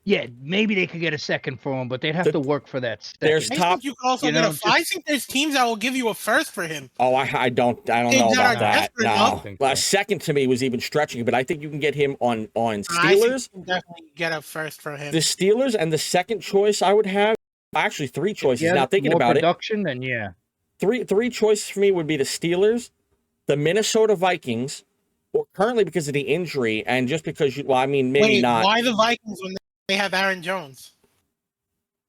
yeah, maybe they could get a second for him, but they'd have to work for that second. I think you could also get I think there's teams that will give you a 1st for him. Oh, I don't know about that. No, a second to me was even stretching, but I think you can get him on Steelers. I think you can definitely get a 1st for him. The Steelers, and the second choice I would have, actually 3 choices. Now thinking about production, then yeah. Three choices for me would be the Steelers, the Minnesota Vikings, or currently because of the injury and just because maybe not. Why the Vikings when they have Aaron Jones?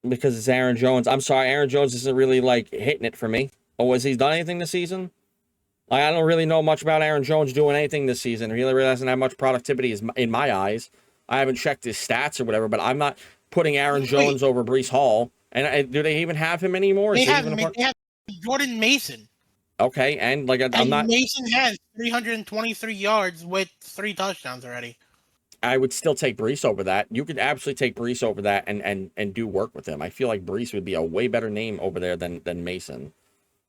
Because it's Aaron Jones. I'm sorry, Aaron Jones isn't really hitting it for me. Oh, has he done anything this season? I don't really know much about Aaron Jones doing anything this season. He really hasn't had much productivity in my eyes. I haven't checked his stats or whatever, but I'm not putting Aaron Jones over Breece Hall. And do they even have him anymore? They have Jordan Mason. Okay, and Mason has 323 yards with 3 touchdowns already. I would still take Breece over that. You could absolutely take Breece over that and do work with him. I feel like Breece would be a way better name over there than Mason.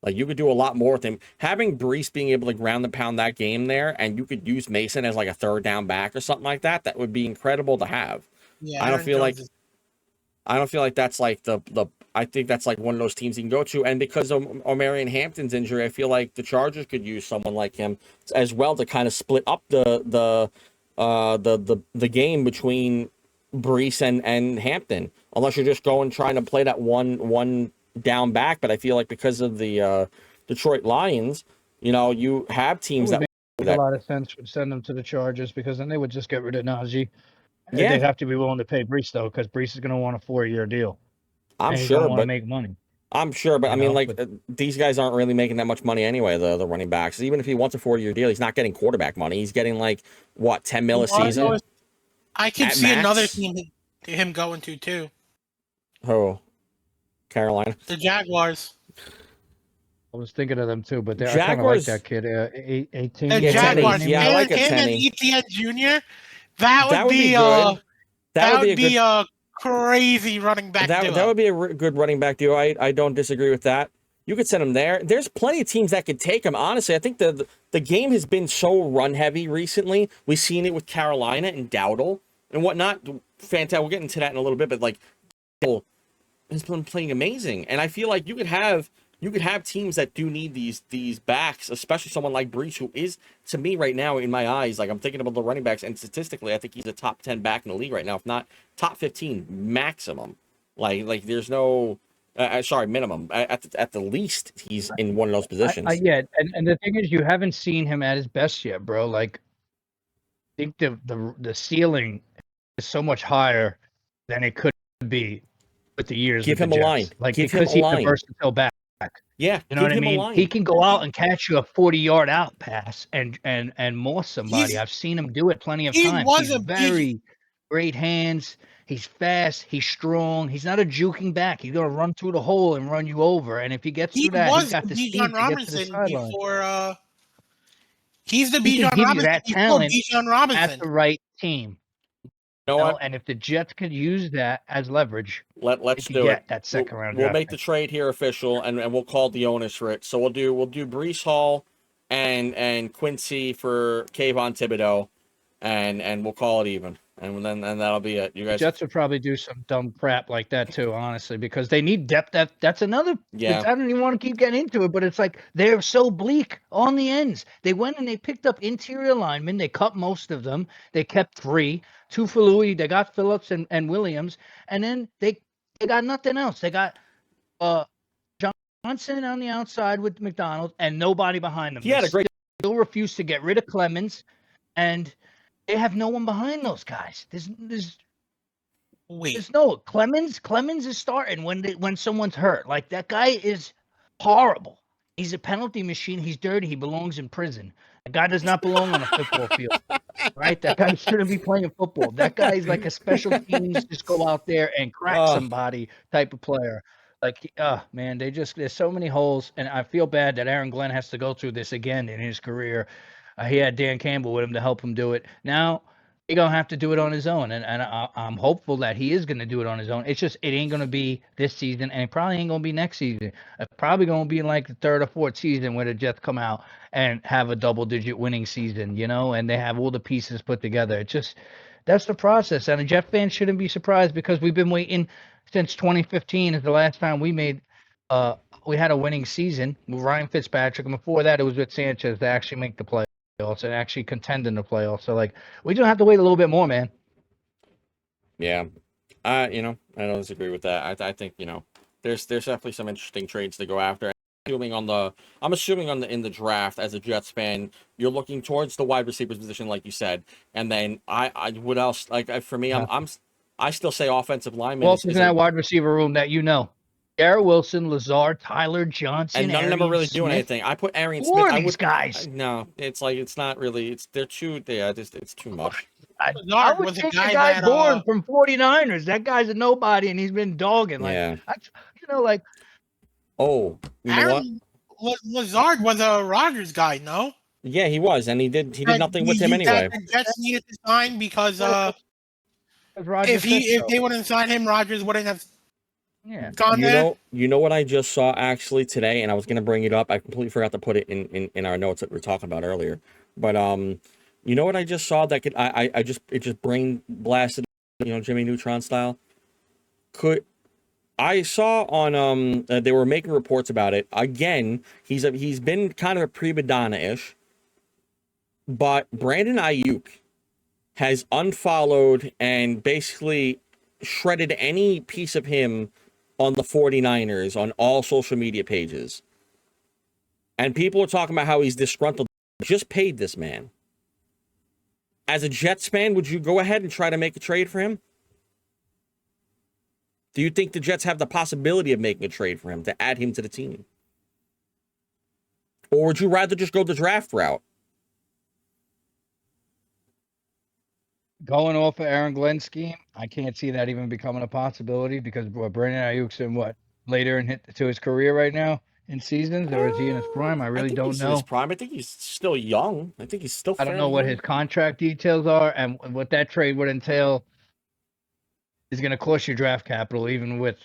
You could do a lot more with him. Having Breece being able to ground and pound that game there, and you could use Mason as a 3rd down back or something like that. That would be incredible to have. Yeah, I don't feel like that's I think that's one of those teams you can go to. And because of Omarion Hampton's injury, I feel like the Chargers could use someone like him as well to kind of split up the game between Breece and Hampton, unless you're just trying to play that one down back. But I feel like because of the Detroit Lions, you have teams that make a lot of sense would send them to the Chargers because then they would just get rid of Najee. Yeah, they'd have to be willing to pay Breece though, because Breece is going to want a 4-year deal. I'm sure, but make money. I'm sure, but these guys aren't really making that much money anyway. The running backs, even if he wants a 4-year deal, he's not getting quarterback money. He's getting $10 million a season. I can see another team him going to too. Oh, Carolina, the Jaguars. I was thinking of them too, but I kind of like that kid. 18. The Jaguars. Yeah, I like him and Etienne Jr. That would be a crazy running back duo. That would be a good running back duo. I don't disagree with that. You could send him there. There's plenty of teams that could take him. Honestly, I think the game has been so run heavy recently. We've seen it with Carolina and Dowdle and whatnot. Fantastic. We'll get into that in a little bit, but like Dowdle has been playing amazing, and I feel like you could have teams that do need these backs, especially someone like Brees, who is, to me right now in my eyes, like I'm thinking about the running backs, and statistically, I think he's a top 10 back in the league right now, if not top 15 maximum. Like there's no. Sorry, minimum. At the least, he's in one of those positions. Yeah, and the thing is, you haven't seen him at his best yet, bro. Like, I think the ceiling is so much higher than it could be with the years. Give with him the a Jets. line. Like, Give because him a he's line. a versatile back. Yeah, you know what I mean. He can go out and catch you a 40-yard out pass and more somebody. I've seen him do it plenty of times. He's very great hands. He's fast. He's strong. He's not a juking back. He's gonna run through the hole and run you over. And if he gets through that, he's got the speed to get to the sideline. He's the Bijan Robinson that talent Bijan Robinson at the right team. You know what? And if the Jets could use that as leverage, let's do it. That second round. We'll make the trade here official, and we'll call the owners for it. So we'll do Brees Hall and Quincy for Kayvon Thibodeau, and we'll call it even. And that'll be it. You guys. The Jets would probably do some dumb crap like that too, honestly, because they need depth. That's another. Yeah. I don't even want to keep getting into it, but it's like they're so bleak on the ends. They went and they picked up interior linemen. They cut most of them. They kept 3, 2 for Louis. They got Phillips and Williams, and then they got nothing else. They got Johnson on the outside with McDonald and nobody behind them. He had a great. Still refused to get rid of Clemens, and they have no one behind those guys. There's no Clemens. Clemens is starting when someone's hurt. Like, that guy is horrible. He's a penalty machine. He's dirty. He belongs in prison. That guy does not belong on a football field. Right? That guy shouldn't be playing football. That guy is like a special teams, just go out there and crack somebody type of player. Like, man, there's so many holes, and I feel bad that Aaron Glenn has to go through this again in his career. He had Dan Campbell with him to help him do it. Now he's going to have to do it on his own, and I'm hopeful that he is going to do it on his own. It's just it ain't going to be this season, and it probably ain't going to be next season. It's probably going to be in like the 3rd or 4th season where the Jets come out and have a double-digit winning season, and they have all the pieces put together. It's just that's the process, and a Jet fan shouldn't be surprised because we've been waiting since 2015 is the last time we had a winning season with Ryan Fitzpatrick, and before that it was with Sanchez to actually make the playoffs and actually contend in the playoffs. So, like, we just have to wait a little bit more, man. Yeah. I don't disagree with that. I think, there's definitely some interesting trades to go after. I'm assuming in the draft, as a Jets fan, you're looking towards the wide receivers position, like you said. And then what else? Like, for me, I still say offensive lineman. Well, in that wide receiver room that Garrett Wilson, Lazard, Tyler Johnson, and none of them are really doing anything. I put Arian Smith. Smith. These guys. No, it's not really. They're too. It's too much. I would take a guy born from 49ers. That guy's a nobody, and he's been dogging. Like, yeah. Like. Oh, Lazard was a Rodgers guy, no? Yeah, he was, and he did nothing with him anyway. The Jets needed to sign because if they wouldn't sign him, Rodgers wouldn't have. Yeah. You know what I just saw actually today, and I was gonna bring it up. I completely forgot to put it in our notes that we were talking about earlier. But you know what I just saw that it just brain blasted, Jimmy Neutron style. I saw on they were making reports about it. Again, he's been kind of a prima donna-ish. But Brandon Ayuk has unfollowed and basically shredded any piece of him on the 49ers on all social media pages. And people are talking about how he's disgruntled. Just paid this man. As a Jets fan, would you go ahead and try to make a trade for him? Do you think the Jets have the possibility of making a trade for him to add him to the team? Or would you rather just go the draft route? Going off of Aaron Glenn's scheme, I can't see that even becoming a possibility because Brandon Ayuk's in later to his career right now in seasons, or is he in his prime? I really don't know. In his prime. I think he's still young. I think he's still. I don't know what his contract details are, and what that trade would entail is going to cost you draft capital, even with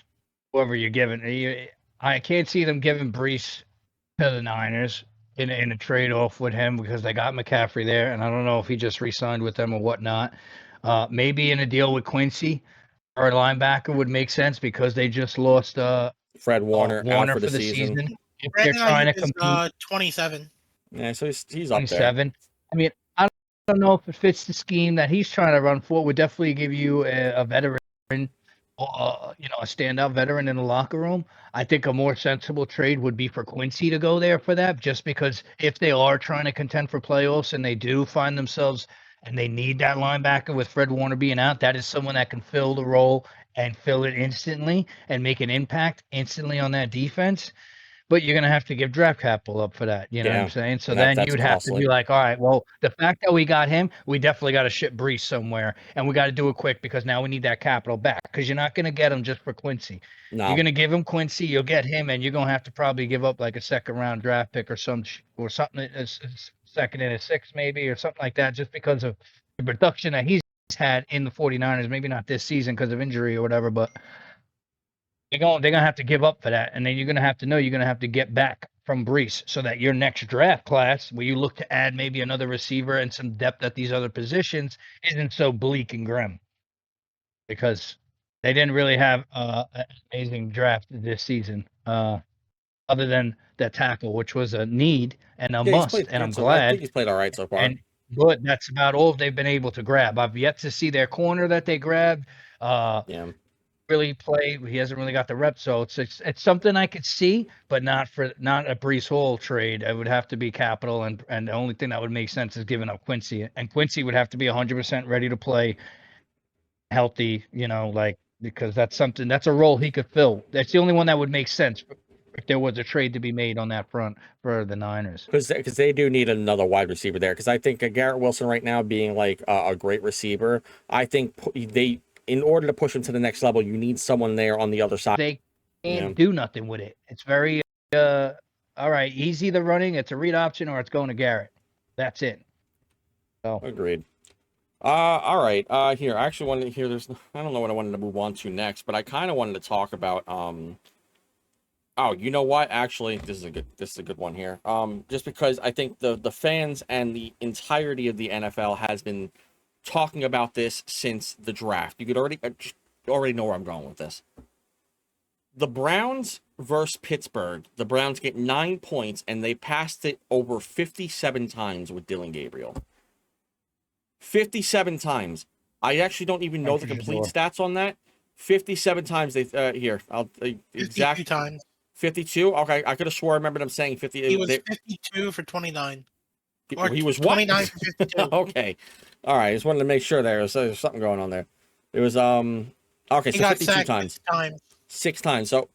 whoever you're giving. I can't see them giving Brees to the Niners in a trade off with him because they got McCaffrey there, and I don't know if he just re-signed with them or whatnot. Maybe in a deal with Quincy or a linebacker would make sense because they just lost Fred Warner out Warner for the season. If they're trying to compete, 27. Yeah, so he's up there. 27. I mean, I don't know if it fits the scheme that he's trying to run for. Would definitely give you a veteran, a standout veteran in the locker room. I think a more sensible trade would be for Quincy to go there for that, just because if they are trying to contend for playoffs and they do find themselves and they need that linebacker with Fred Warner being out, that is someone that can fill the role and fill it instantly and make an impact instantly on that defense. But you're going to have to give draft capital up for that. You know what I'm saying? So then you'd have to be like, all right, well, the fact that we got him, we definitely got to ship Brees somewhere. And we got to do it quick because now we need that capital back because you're not going to get him just for Quincy. No. You're going to give him Quincy, you'll get him, and you're going to have to probably give up like a second-round draft pick or something, second and a sixth maybe or something like that just because of the production that he's had in the 49ers. Maybe not this season because of injury or whatever, but they're gonna have to give up for that, and then you're gonna have to know you're gonna have to get back from Brees so that your next draft class, where you look to add maybe another receiver and some depth at these other positions, isn't so bleak and grim. Because they didn't really have an amazing draft this season, other than that tackle, which was a need and a must, and I'm glad. I think he's played all right so far. But that's about all they've been able to grab. I've yet to see their corner that they grabbed. Really play. He hasn't really got the reps, so it's something I could see, but not a Brees Hall trade. It would have to be capital, and the only thing that would make sense is giving up Quincy, and Quincy would have to be 100% ready to play, healthy. Because that's a role he could fill. That's the only one that would make sense if there was a trade to be made on that front for the Niners. Because they do need another wide receiver there. Because I think Garrett Wilson right now being like a great receiver, I think in order to push him to the next level, you need someone there on the other side. They can't do nothing with it. It's very, all right, he's either running, it's a read option, or it's going to Garrett. That's it. So. Agreed. All right. Here, I actually wanted to hear this. I don't know what I wanted to move on to next, but I kind of wanted to talk about, oh, you know what? Actually, this is a good one here. Just because I think the fans and the entirety of the NFL has been talking about this since the draft. You could already know where I'm going with this. The Browns versus Pittsburgh. The Browns get 9 points, and they passed it over 57 times with Dylan Gabriel. 57 times. I actually don't even know the complete stats on that. 57 times they here. I'll exact 52 times. 52. Okay, I could have swore I remember them saying 50. He was 52 for 29. Or he was what? 29 for 52. Okay. All right. I just wanted to make sure there's something going on there. It was okay, so 52 times. 6 times. So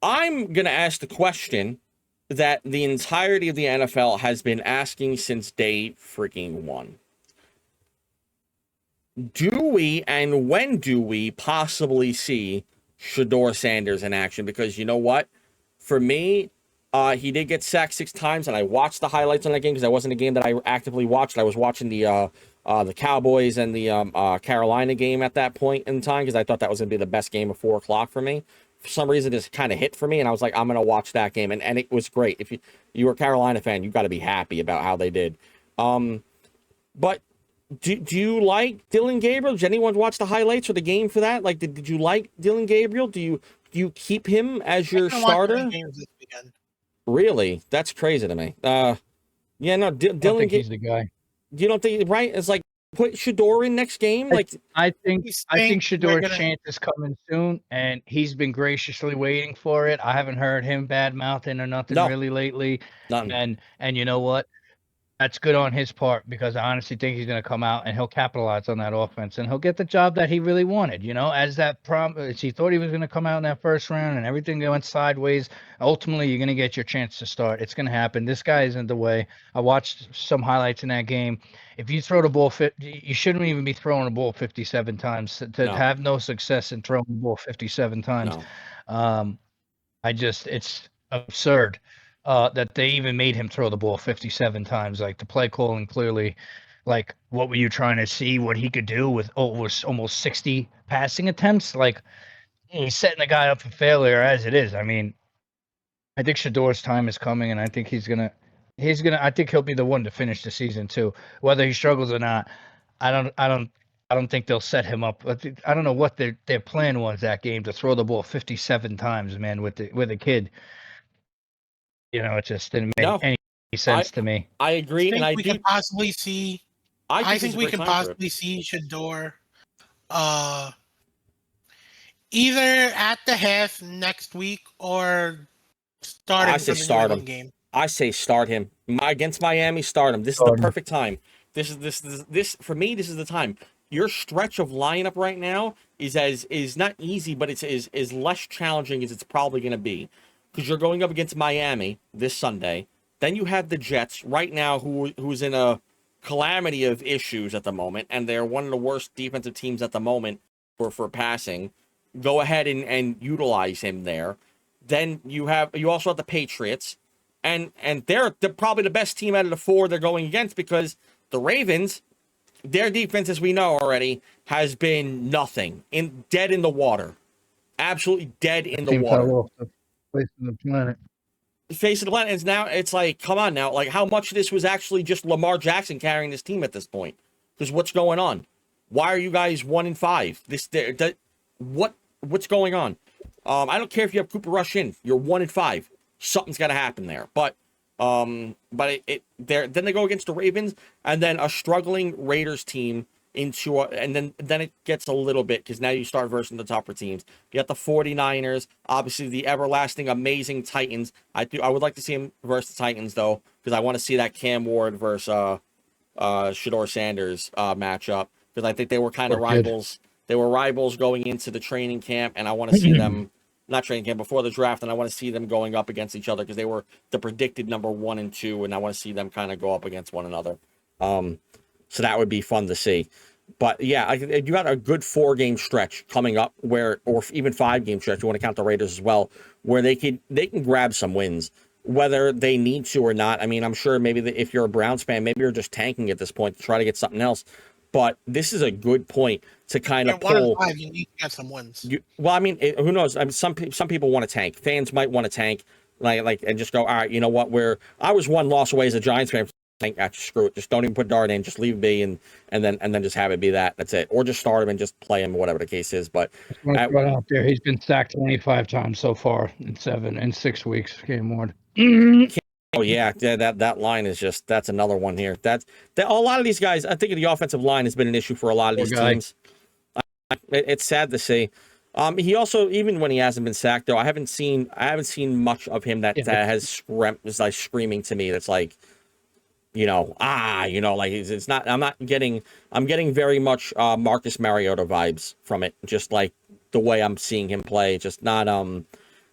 I'm gonna ask the question that the entirety of the NFL has been asking since day freaking one. Do we and when do we possibly see Shedeur Sanders in action? Because you know what? For me, he did get sacked 6 times, and I watched the highlights on that game because that wasn't a game that I actively watched. I was watching the Cowboys and the Carolina game at that point in time because I thought that was going to be the best game of 4 o'clock for me. For some reason, this kind of hit for me, and I was like, I'm going to watch that game, and it was great. If you were a Carolina fan, you got to be happy about how they did. But do you like Dylan Gabriel? Did anyone watch the highlights or the game for that? Like, did you like Dylan Gabriel? Do you keep him as your starter? Really? That's crazy to me. Yeah, no, Dylan. He's the guy. You don't think right? It's like put Shedeur in next game. Like I think Shedeur's chance is coming soon, and he's been graciously waiting for it. I haven't heard him bad mouthing or nothing really lately. Nothing. And you know what? That's good on his part because I honestly think he's going to come out and he'll capitalize on that offense and he'll get the job that he really wanted. As that he thought he was going to come out in that first round and everything went sideways. Ultimately, you're going to get your chance to start. It's going to happen. This guy isn't the way. I watched some highlights in that game. If you throw the ball, you shouldn't even be throwing the ball 57 times to have no success in throwing the ball 57 times. No. It's absurd. That they even made him throw the ball 57 times. Like the play calling clearly, like what were you trying to see? What he could do with almost 60 passing attempts? Like he's setting the guy up for failure as it is. I mean, I think Shador's time is coming, and I think I think he'll be the one to finish the season too. Whether he struggles or not, I don't think they'll set him up. I don't know what their plan was that game, to throw the ball 57 times, man, with a kid. It just didn't make No, any I sense to me. I agree, and I we do. could possibly see. I I think think it's a we great can time for it. possibly see Shador, uh, either at the half next week or starting I say from the New start England him. game. I say start him. Against Miami, start him. This is Start the him. perfect time. This for me. This is the time. Your stretch of lineup right now is not easy, but it's is less challenging as it's probably going to be, because you're going up against Miami this Sunday. Then you have the Jets right now, who's in a calamity of issues at the moment, and they're one of the worst defensive teams at the moment for passing. Go ahead and utilize him there. Then you also have the Patriots, and they're probably the best team out of the four they're going against, because the Ravens, their defense, as we know already, has been dead in the water, absolutely dead in the Team fell water. off the face of the planet. Face of the planet is now. It's like, come on now, like how much of this was actually just Lamar Jackson carrying this team at this point? Because what's going on? Why are you guys 1-5? What's going on? I don't care if you have Cooper Rush in. You're 1-5. Something's got to happen there. Then they go against the Ravens, and then a struggling Raiders team and then it gets a little bit, because now you start versing the tougher teams. You got the 49ers, obviously the everlasting amazing Titans. I would like to see him versus the Titans though, because I want to see that Cam Ward versus Shador Sanders matchup, because I think they were kind of rivals. They were rivals going into the training camp, and I want to see them, not training camp, before the draft, and I want to see them going up against each other, because they were the predicted number 1 and 2, and I want to see them kind of go up against one another. So that would be fun to see. But yeah, you got a good 4-game stretch coming up, or even 5-game stretch, you want to count the Raiders as well, where they can grab some wins, whether they need to or not. I mean, I'm sure maybe if you're a Browns fan, maybe you're just tanking at this point to try to get something else. But this is a good point to kind of pull. 1-5, you need to get some wins. Well, I mean, who knows? I mean, some people want to tank. Fans might want to tank, and just go, all right, you know what? I was 1 loss away as a Giants fan. Think, screw it. Just don't even put Dart in. Just leave B and then just have it be that. That's it. Or just start him and just play him, whatever the case is. But Right out there, he's been sacked 25 times so far in 6 weeks. Game Ward. Oh yeah, that line is that's another one here. A lot of these guys. I think the offensive line has been an issue for a lot of these teams. It's sad to see. He also, even when he hasn't been sacked though, I haven't seen much of him that is like screaming to me. That's like, like it's not. I'm getting very much Marcus Mariota vibes from it. Just like the way I'm seeing him play. Just not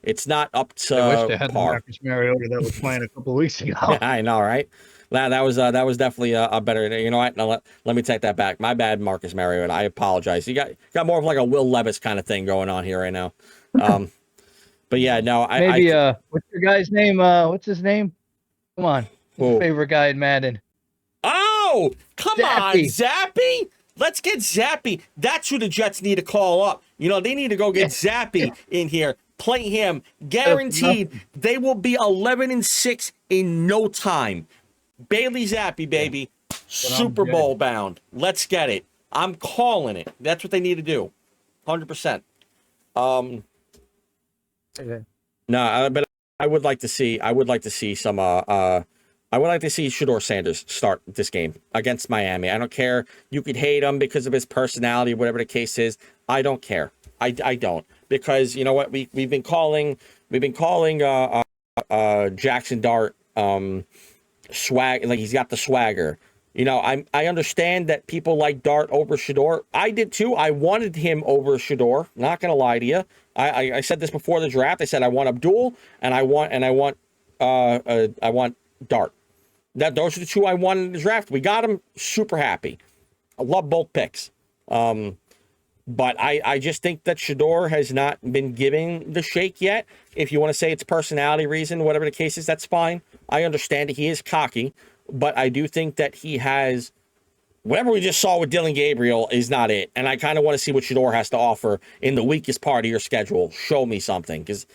it's not up to I wish they had par. the Marcus Mariota that was playing a couple of weeks ago. I know, right? That was definitely a better. You know what? Now let me take that back. My bad, Marcus Mariota. I apologize. You got more of like a Will Levis kind of thing going on here right now. But yeah, no. What's your guy's name? What's his name? Come on, your favorite guy in Madden. Oh, come on, Zappy. Let's get Zappy. That's who the Jets need to call up. They need to go get Zappy in here. Play him. Guaranteed they will be 11-6 in no time. Bailey Zappy, baby. Super Bowl bound. Let's get it. I'm calling it. That's what they need to do. 100%. Okay. No, but I would like to see some I would like to see Shador Sanders start this game against Miami. I don't care. You could hate him because of his personality, whatever the case is. I don't care. I don't, because you know what, we've been calling Jackson Dart swag, like he's got the swagger. I understand that people like Dart over Shador. I did too. I wanted him over Shador. Not gonna lie to you. I said this before the draft. I said I want Abdul and I want Dart. Those are the 2 I wanted in the draft. We got him. Super happy. I love both picks. But I just think that Shador has not been giving the shake yet. If you want to say it's personality reason, whatever the case is, that's fine. I understand that he is cocky, but I do think that he has whatever we just saw with Dylan Gabriel is not it. And I kind of want to see what Shador has to offer in the weakest part of your schedule. Show me something, because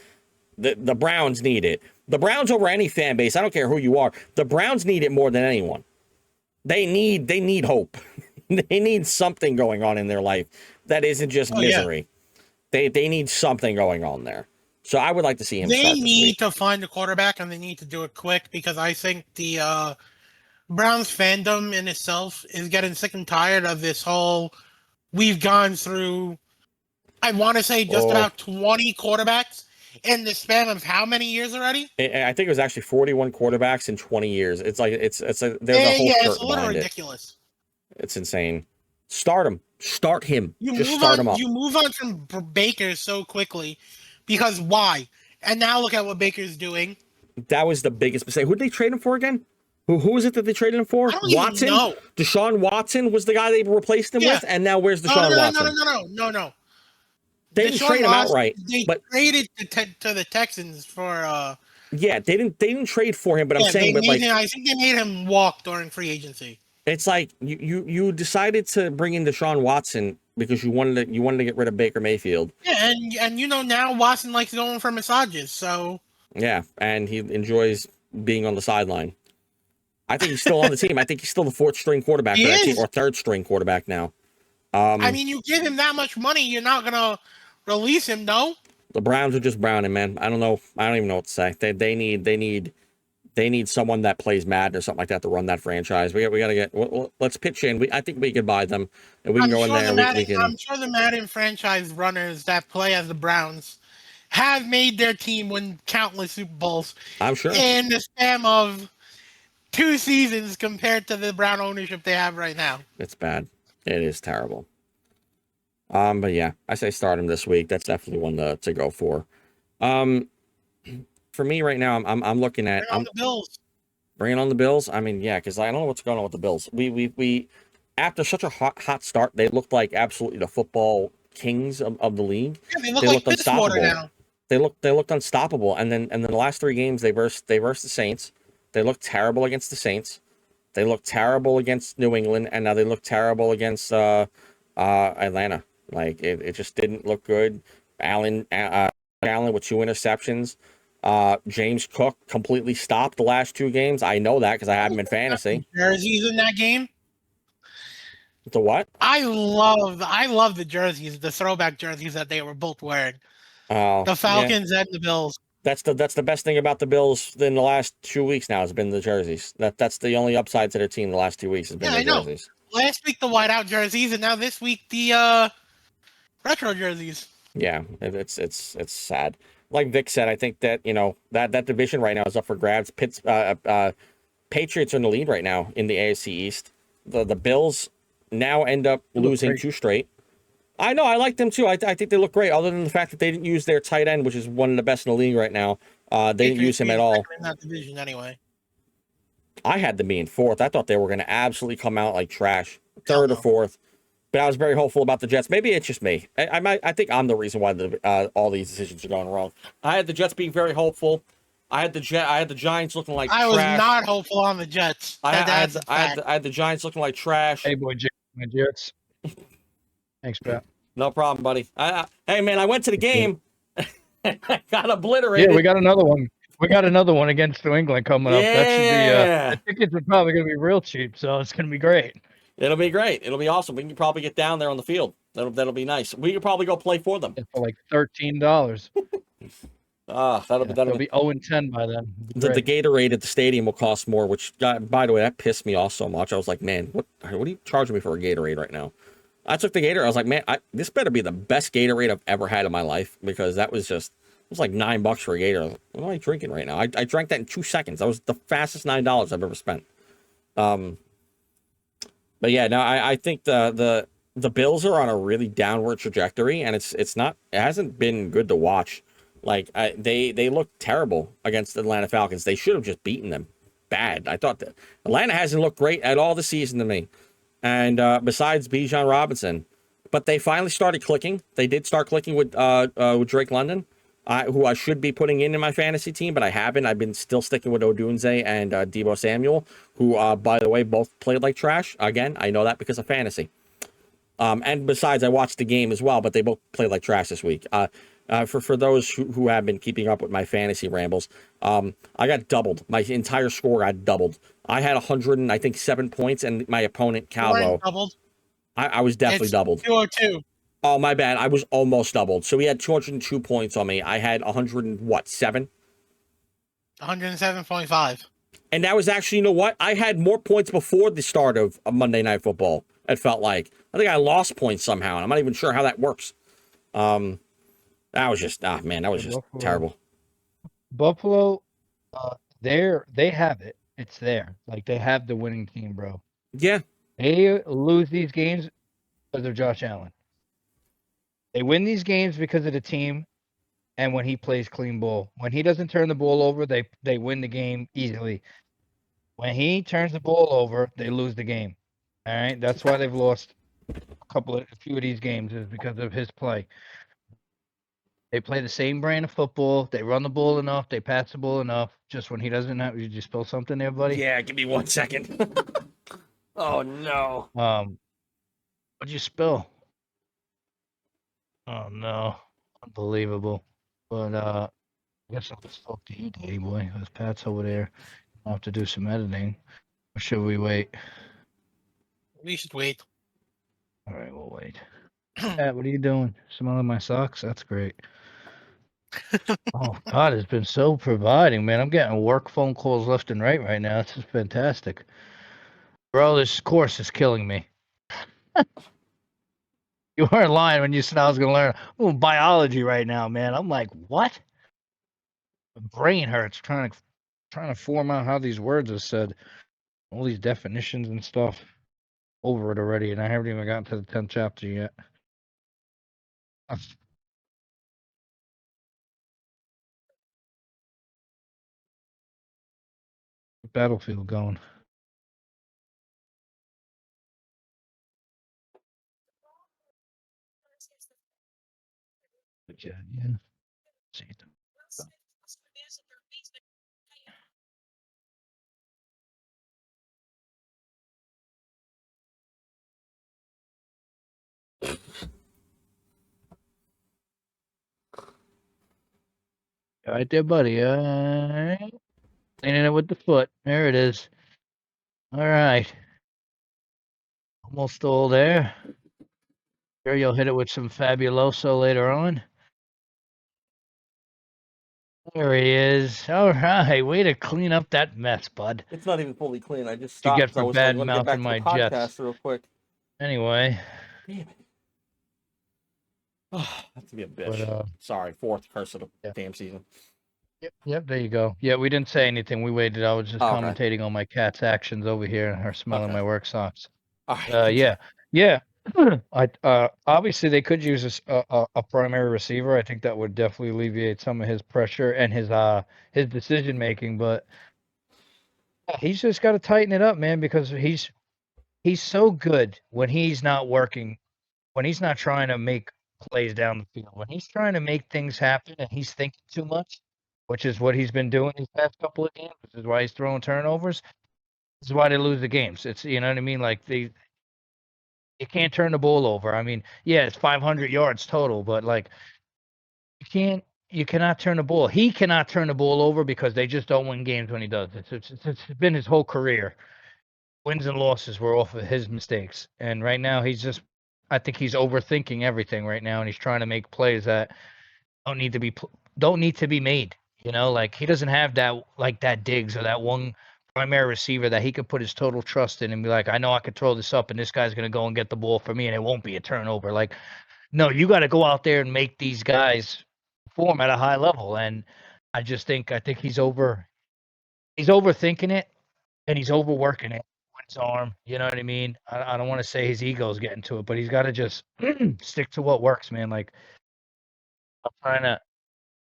the Browns need it. The Browns over any fan base, I don't care who you are, the Browns need it more than anyone. They need hope. They need something going on in their life that isn't just misery. Yeah. They need something going on there. So I would like to see him start this week. They need to find a quarterback, and they need to do it quick, because I think the Browns fandom in itself is getting sick and tired of this whole, we've gone through, I want to say just about 20 quarterbacks in the span of how many years already? I think it was actually 41 quarterbacks in 20 years. It's like there's a whole it's a little ridiculous. It's insane. Start him. Start him. Just move start on, him up. You move on from Baker so quickly, because why? And now look at what Baker's doing. That was the biggest mistake. Who did they trade him for again? Who was it that they traded him for? I don't Watson? Even know. Deshaun Watson was the guy they replaced him with, and now where's Deshaun Watson? No. They didn't trade him outright. They traded to the Texans for. Yeah, they didn't trade for him, but I'm saying, I think they made him walk during free agency. It's like you decided to bring in Deshaun Watson because you wanted to get rid of Baker Mayfield. Yeah, and now Watson likes going for massages, so. Yeah, and he enjoys being on the sideline. I think he's still on the team. I think he's still the fourth string quarterback for that team, or third string quarterback now. I mean, you give him that much money, you're not gonna release him, no? The Browns are just Browning, man. I don't know. I don't even know what to say. They need someone that plays Madden or something like that to run that franchise. We got to get. Let's pitch in. I think we could buy them, and we can go in there. I'm sure the Madden franchise runners that play as the Browns have made their team win countless Super Bowls. I'm sure in the span of 2 seasons compared to the Brown ownership they have right now. It's bad. It is terrible. But yeah, I say start him this week. That's definitely one to go for. For me right now, I'm looking at the Bills. Bringing on the Bills. I mean, yeah, because I don't know what's going on with the Bills. We after such a hot start, they looked like absolutely the football kings of the league. Yeah, they looked like unstoppable now. They looked unstoppable, and then the last 3 games they versed the Saints. They looked terrible against the Saints. They looked terrible against New England, and now they look terrible against Atlanta. Like it just didn't look good. Allen with 2 interceptions. James Cook completely stopped the last 2 games. I know that because I had him in fantasy. Jerseys in that game. The what? I love the jerseys, the throwback jerseys that they were both wearing. The Falcons and the Bills. That's the best thing about the Bills in the last 2 weeks now has been the jerseys. That's the only upside to their team the last 2 weeks has been the jerseys. Last week the whiteout jerseys, and now this week the retro jerseys. Yeah, it's sad. Like Vic said, I think that that division right now is up for grabs. Patriots are in the lead right now in the AFC East. The Bills now end up losing 2 straight. I know, I like them too. I think they look great, other than the fact that they didn't use their tight end, which is one of the best in the league right now. They didn't use him at all. In that division anyway. I had them being 4th. I thought they were going to absolutely come out like trash, 3rd or 4th. But I was very hopeful about the Jets. Maybe it's just me. I think I'm the reason why all these decisions are going wrong. I had the Jets being very hopeful. I had the Giants looking like trash. I was not hopeful on the Jets. I had the Giants looking like trash. Hey, boy, my Jets. Thanks, Pat. No problem, buddy. Hey, man, I went to the game. I got obliterated. Yeah, we got another one. We got another one against New England coming up. That should be. The tickets are probably going to be real cheap, so it's going to be great. It'll be great. It'll be awesome. We can probably get down there on the field. That'll be nice. We could probably go play for them. For like $13. That'll be 0-10 by then. The Gatorade at the stadium will cost more, which, by the way, that pissed me off so much. I was like, man, what are you charging me for a Gatorade right now? I took the Gatorade. I was like, man, this better be the best Gatorade I've ever had in my life, because it was like $9 for a Gatorade. What am I drinking right now? I drank that in 2 seconds. That was the fastest $9 I've ever spent. But yeah, no, I think the Bills are on a really downward trajectory, and it hasn't been good to watch. Like they look terrible against the Atlanta Falcons. They should have just beaten them bad. I thought that Atlanta hasn't looked great at all this season to me. And besides Bijan Robinson, but they finally started clicking. They did start clicking with Drake London. who I should be putting in my fantasy team, but I haven't. I've been still sticking with Odunze and Debo Samuel, who, by the way, both played like trash. Again, I know that because of fantasy. And besides, I watched the game as well, but they both played like trash this week. For those who have been keeping up with my fantasy rambles, I got doubled. My entire score got doubled. I had 100 and I think 7 points, and my opponent Calvo, doubled. I was definitely doubled. 202. Oh, my bad. I was almost doubled. So he had 202 points on me. I had 100 and what, 7? 107.5. And that was actually, you know what? I had more points before the start of Monday Night Football. It felt like. I think I lost points somehow, and I'm not even sure how that works. That was just, man, that was just terrible. Buffalo, they have it. It's there. Like, they have the winning team, bro. Yeah. They lose these games because of Josh Allen. They win these games because of the team and when he plays clean ball. When he doesn't turn the ball over, they win the game easily. When he turns the ball over, they lose the game. All right? That's why they've lost a few of these games is because of his play. They play the same brand of football. They run the ball enough. They pass the ball enough. Just when he doesn't have, you spill something there, buddy? Yeah, give me 1 second. Oh, no. What'd you spill? Oh, no. Unbelievable. But, I guess I'll just talk to you, Daddy boy, because Pat's over there. I'll have to do some editing. Or should we wait? We should wait. All right, we'll wait. Pat, what are you doing? Smelling my socks? That's great. Oh, God has been so providing, man. I'm getting work phone calls left and right now. This is fantastic. Bro, this course is killing me. You weren't lying when you said I was going to learn biology right now, man. I'm like, what? My brain hurts trying to form out how these words are said. All these definitions and stuff. Over it already, and I haven't even gotten to the 10th chapter yet. Battlefield going. Yeah. See them. All right there, buddy. All right. Cleaning it with the foot. There it is. All right. Almost all there. Sure, you'll hit it with some Fabuloso later on. There he is. All right. Way to clean up that mess, bud. It's not even fully clean. I just You stopped. get for I was bad going to get back mouthing to the my podcast Jets. real quick. Anyway. Damn it. Oh, that's to be a bitch. But, sorry, 4th curse of the damn season. Yep, there you go. Yeah, we didn't say anything. We waited. I was just commentating on my cat's actions over here and her smelling my work socks. All right. Yeah. Obviously they could use a primary receiver. I think that would definitely alleviate some of his pressure and his decision making. But he's just got to tighten it up, man, because he's so good when he's not working, when he's not trying to make plays down the field, when he's trying to make things happen and he's thinking too much, which is what he's been doing these past couple of games. This is why he's throwing turnovers. This is why they lose the games. It's, you know what I mean? Like you can't turn the ball over. I mean, yeah, it's 500 yards total, but like you cannot turn the ball. He cannot turn the ball over because they just don't win games when he does. It's been his whole career. Wins and losses were off of his mistakes. And right now I think he's overthinking everything right now, and he's trying to make plays that don't need to be made. You know, like he doesn't have that Diggs or that one primary receiver that he could put his total trust in and be like, I know I could throw this up and this guy's going to go and get the ball for me and it won't be a turnover. Like, no, you got to go out there and make these guys perform at a high level. And I think he's overthinking it and he's overworking it with his arm. You know what I mean? I don't want to say his ego's getting to it, but he's got to just stick to what works, man. Like, I'm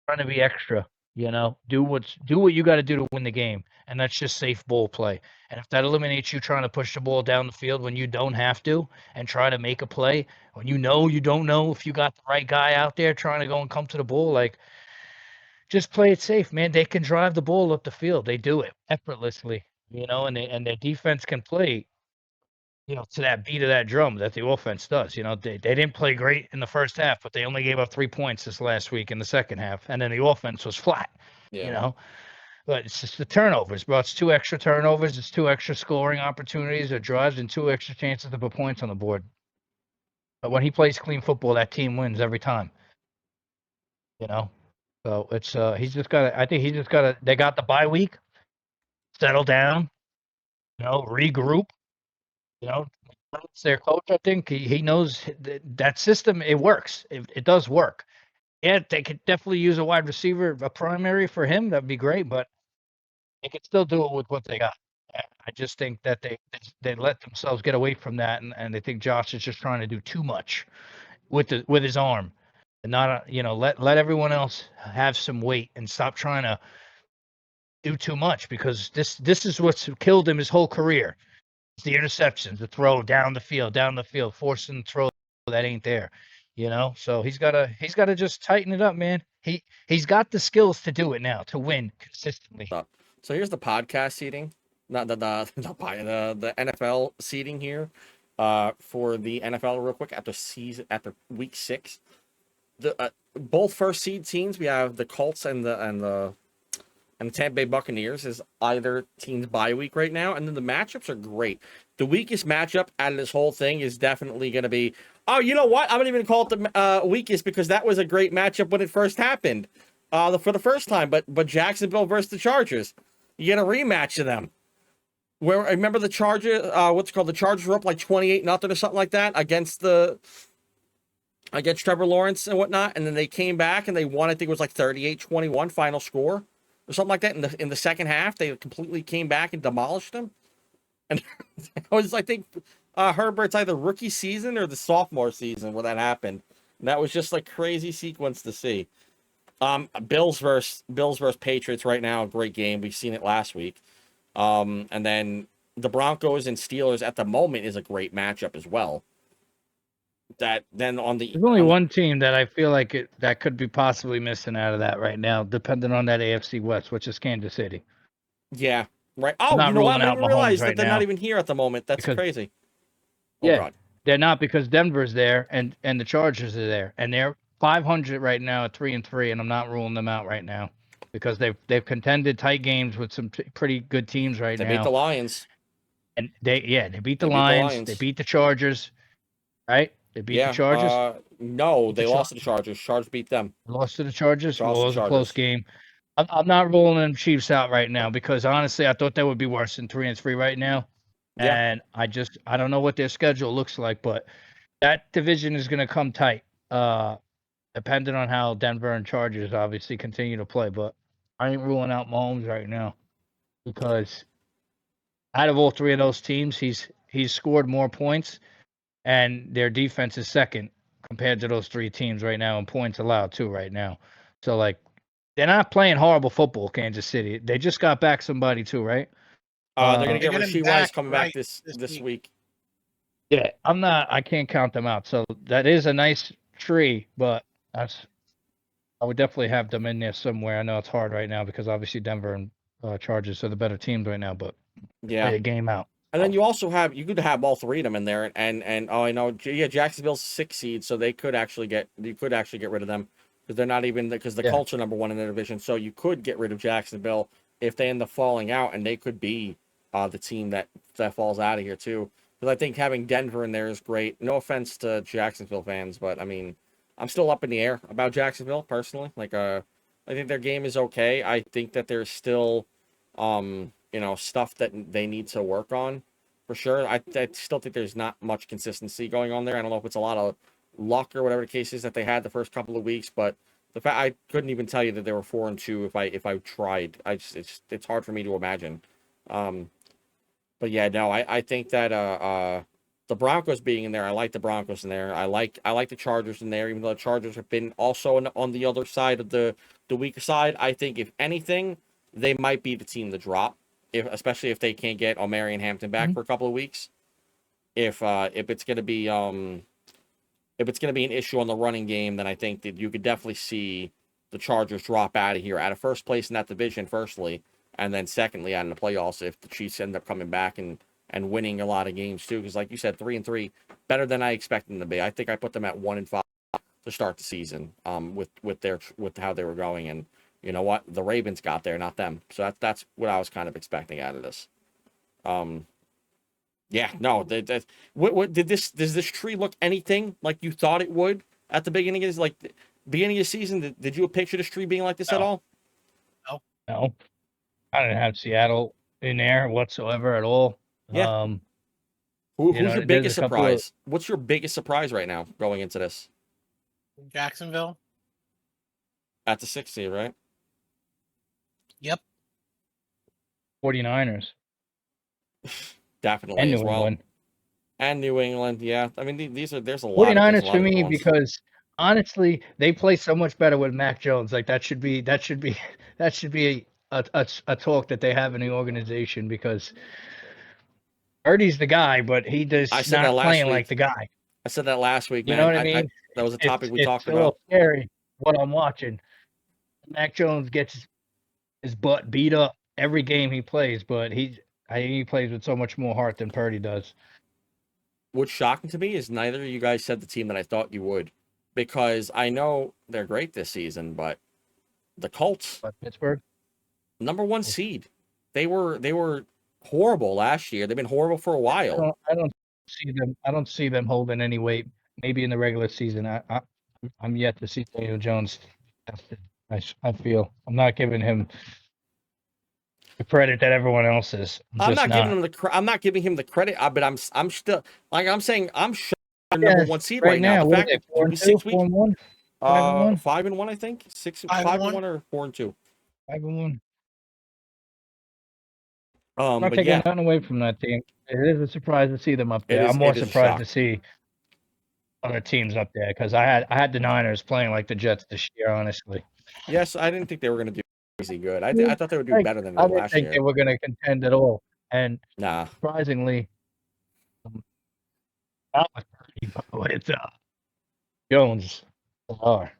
trying to be extra, you know, do what you got to do to win the game. And that's just safe ball play. And if that eliminates you trying to push the ball down the field when you don't have to and try to make a play, when you don't know if you got the right guy out there trying to go and come to the ball, like just play it safe, man. They can drive the ball up the field. They do it effortlessly, and their defense can play, to that beat of that drum that the offense does. They didn't play great in the first half, but they only gave up 3 points this last week in the second half, and then the offense was flat. Yeah. But it's just the turnovers, bro. It's 2 extra turnovers. It's 2 extra scoring opportunities or drives and 2 extra chances to put points on the board. But when he plays clean football, that team wins every time. So it's he's just got to. I think he's just got to. They got the bye week, settle down, regroup. It's their coach. I think he knows that system. It works. It does work. Yeah, they could definitely use a wide receiver, a primary for him. That'd be great, but they could still do it with what they got. I just think that they let themselves get away from that, and they think Josh is just trying to do too much with his arm, and not let everyone else have some weight and stop trying to do too much, because this is what's killed him his whole career. It's the interceptions, the throw down the field, forcing the throw that ain't there. So he's gotta just tighten it up, man. He's got the skills to do it now, to win consistently. So here's the podcast seating, not the NFL seating here, for the NFL real quick after week 6. The both first seed teams, we have the Colts and the Tampa Bay Buccaneers is either team's bye week right now, and then the matchups are great. The weakest matchup out of this whole thing is definitely going to be, oh, you know what? I'm not even call it the weakest, because that was a great matchup when it first happened, for the first time. But Jacksonville versus the Chargers, you get a rematch of them. Where I remember the Chargers, the Chargers were up like 28-0 or something like that against Trevor Lawrence and whatnot, and then they came back and they won. I think it was like 38-21 final score or something like that. In the second half, they completely came back and demolished them. And I think Herbert's either rookie season or the sophomore season where that happened. And that was just like crazy sequence to see. Bills versus Patriots right now, a great game. We've seen it last week. And then the Broncos and Steelers at the moment is a great matchup as well. There's only one team that I feel like that could be possibly missing out of that right now, depending on that AFC West, which is Kansas City. Yeah, right. Oh, you know what? I didn't realize that they're not even here at the moment. That's crazy. Oh, God. They're not, because Denver's there and the Chargers are there, and they're 500 right now at 3-3, and I'm not ruling them out right now because they've contended tight games with some pretty good teams right now. They beat the Lions. And they beat the Lions. They beat the Chargers, right? They beat the Chargers? No, they lost to the Chargers. Chargers beat them. Lost to the Chargers? Well, it was a close game. I'm not rolling them Chiefs out right now, because honestly, I thought they would be worse than 3-3 right now. Yeah. And I don't know what their schedule looks like, but that division is going to come tight, depending on how Denver and Chargers obviously continue to play. But I ain't ruling out Mahomes right now, because out of all 3 of those teams, he's scored more points, and their defense is second compared to those 3 teams right now, and points allowed too right now. So, like, they're not playing horrible football, Kansas City. They just got back somebody too, right? They're going to get Rashee Rice coming back this week. Yeah, I can't count them out. So that is a nice tree, but I would definitely have them in there somewhere. I know it's hard right now because obviously Denver and Chargers are the better teams right now, but play a game out. And then you could have all 3 of them in there, and I know, Jacksonville's 6 seed, so you could actually get rid of them, because they're not even, because the Colts are number 1 in the division, so you could get rid of Jacksonville if they end up falling out, and they could be the team that falls out of here too. Because I think having Denver in there is great. No offense to Jacksonville fans, but I mean, I'm still up in the air about Jacksonville personally. Like, I think their game is okay. I think that there's still, stuff that they need to work on for sure. I still think there's not much consistency going on there. I don't know if it's a lot of luck or whatever the case is that they had the first couple of weeks, but the fact I couldn't even tell you that they were 4-2 if I tried. It's hard for me to imagine. But yeah, no, I think that the Broncos being in there, I like the Broncos in there. I like the Chargers in there, even though the Chargers have been also on the other side of the weaker side. I think if anything, they might be the team to drop, especially if they can't get Omarion Hampton back for a couple of weeks. If it's gonna be an issue on the running game, then I think that you could definitely see the Chargers drop out of here out of first place in that division, firstly, and then secondly, out in the playoffs, if the Chiefs end up coming back and winning a lot of games too. Because like you said, 3-3, better than I expected them to be. I think I put them at 1-5 to start the season, with how they were going. And you know what? The Ravens got there, not them. So that's what I was kind of expecting out of this. Yeah, no. What does this tree look anything like you thought it would at the beginning of beginning of the season? Did you picture this tree being like this at all? No, I didn't have Seattle in there whatsoever at all. Yeah. Who's your there's biggest a couple surprise? What's your biggest surprise right now going into this? Jacksonville. At the 6th seed, right? Yep. 49ers Definitely and as New well. England. And New England, yeah. I mean, there's a lot. 49ers for of me ones. because honestly, they play so much better with Mac Jones. Like that should be a talk that they have in the organization because Purdy's the guy, but he does I said that not last playing week. like the guy. I said that last week, You man. know what I mean? That was a topic we talked it's a about. little scary what I'm watching. Mac Jones gets his butt beat up every game he plays, but he plays with so much more heart than Purdy does. What's shocking to me is neither of you guys said the team that I thought you would, because I know they're great this season, but the Colts, But Pittsburgh, #1 seed, they were horrible last year. They've been horrible for a while. I don't see them holding any weight. Maybe in the regular season. I'm yet to see Daniel Jones tested. I feel I'm not giving him the credit that everyone else is. I'm not giving him the credit. But I'm still I'm saying I'm shocked they're #1 seed right now. The fact that 6 weeks, 4-1, 5-1, I think 5-1 or 4-2. 5-1. I'm not But taking yeah, nothing away from that team. It is a surprise to see them up there. I'm more surprised to see other teams up there because I had the Niners playing like the Jets this year. Honestly, yes, I didn't think they were going to do crazy good. I thought they would do better than I they did didn't last think year. they were going to contend at all. And Nah, surprisingly, not with Purdy, it's Jones. Are.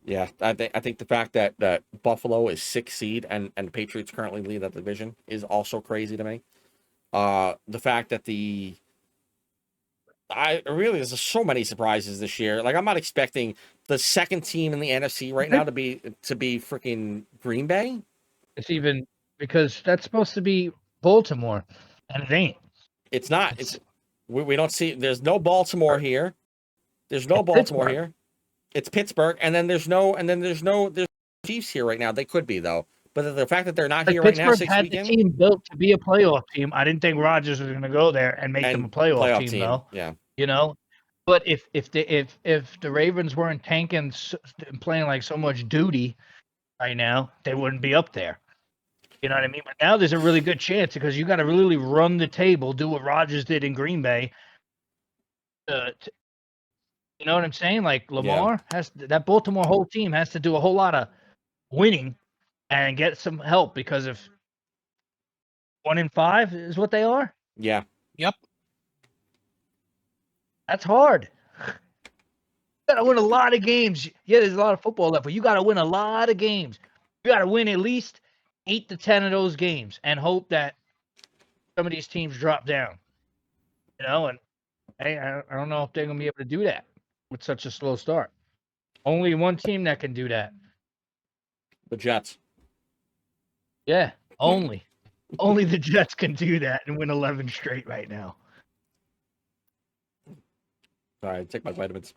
yeah, I think the fact that Buffalo is 6th seed and the Patriots currently lead that division is also crazy to me. The fact that there's so many surprises this year. Like I'm not expecting the second team in the NFC right now to be freaking Green Bay. It's even because that's supposed to be Baltimore, and it ain't. It's not. We don't see. There's no Baltimore here. There's no Baltimore here. It's Pittsburgh, and then there's Chiefs here right now. They could be though, but the fact that they're not here right now, Pittsburgh had the team built to be a playoff team. I didn't think Rodgers was going to go there and make them a playoff team though. Yeah, you know. But if the Ravens weren't tanking and playing like so much duty right now, they wouldn't be up there. You know what I mean? But now there's a really good chance because you got to really run the table, do what Rodgers did in Green Bay. You know what I'm saying? Like Lamar that Baltimore whole team has to do a whole lot of winning and get some help because if 1-5 is what they are. Yeah. Yep. That's hard. You gotta win a lot of games. Yeah, there's a lot of football left, but you gotta win a lot of games. You gotta win at least 8 to 10 of those games and hope that some of these teams drop down. You know, and hey, I don't know if they're gonna be able to do that with such a slow start. Only one team that can do that. The Jets. Yeah, only the Jets can do that and win 11 straight right now. All right, take my vitamins.